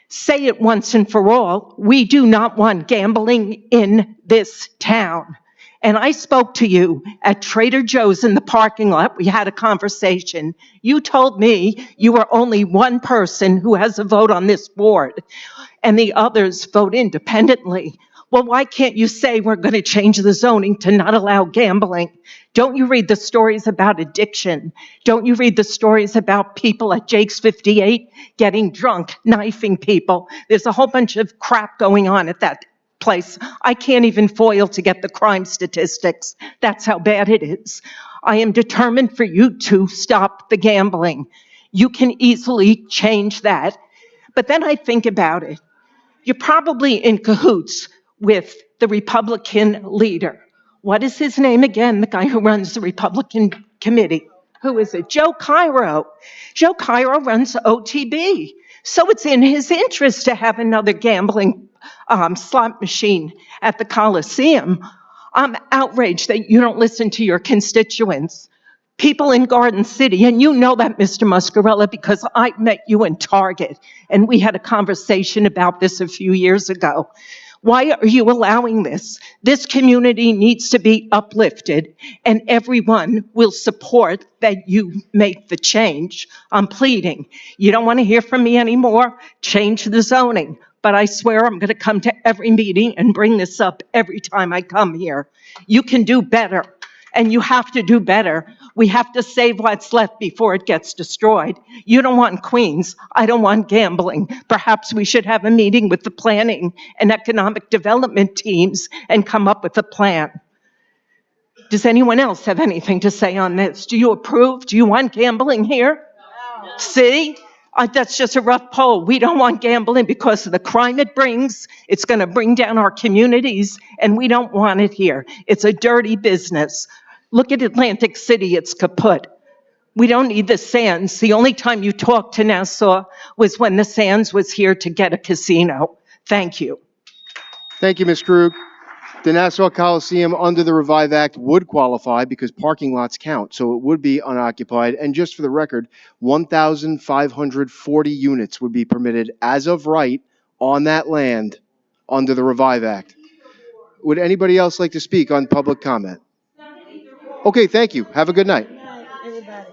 Speaker 13: say it once and for all, we do not want gambling in this town? And I spoke to you at Trader Joe's in the parking lot. We had a conversation. You told me you were only one person who has a vote on this board, and the others vote independently. Well, why can't you say we're going to change the zoning to not allow gambling? Don't you read the stories about addiction? Don't you read the stories about people at Jake's 58 getting drunk, knifing people? There's a whole bunch of crap going on at that place. I can't even foil to get the crime statistics. That's how bad it is. I am determined for you to stop the gambling. You can easily change that. But then I think about it. You're probably in cahoots with the Republican leader. What is his name again? The guy who runs the Republican committee. Who is it? Joe Cairo. Joe Cairo runs OTB. So it's in his interest to have another gambling slot machine at the Coliseum. I'm outraged that you don't listen to your constituents. People in Garden City, and you know that, Mr. Muscarella, because I met you in Target, and we had a conversation about this a few years ago. Why are you allowing this? This community needs to be uplifted, and everyone will support that you make the change. I'm pleading. You don't want to hear from me anymore? Change the zoning. But I swear I'm going to come to every meeting and bring this up every time I come here. You can do better, and you have to do better. We have to save what's left before it gets destroyed. You don't want Queens. I don't want gambling. Perhaps we should have a meeting with the planning and economic development teams and come up with a plan. Does anyone else have anything to say on this? Do you approve? Do you want gambling here? No. See? That's just a rough poll. We don't want gambling because of the crime it brings. It's going to bring down our communities, and we don't want it here. It's a dirty business. Look at Atlantic City. It's kaput. We don't need the Sands. The only time you talked to Nassau was when the Sands was here to get a casino. Thank you.
Speaker 2: Thank you, Ms. Krug. The Nassau Coliseum under the Revive Act would qualify because parking lots count, so it would be unoccupied. And just for the record, 1,540 units would be permitted as of right on that land under the Revive Act. Would anybody else like to speak on public comment? Okay, thank you. Have a good night.
Speaker 1: Everybody.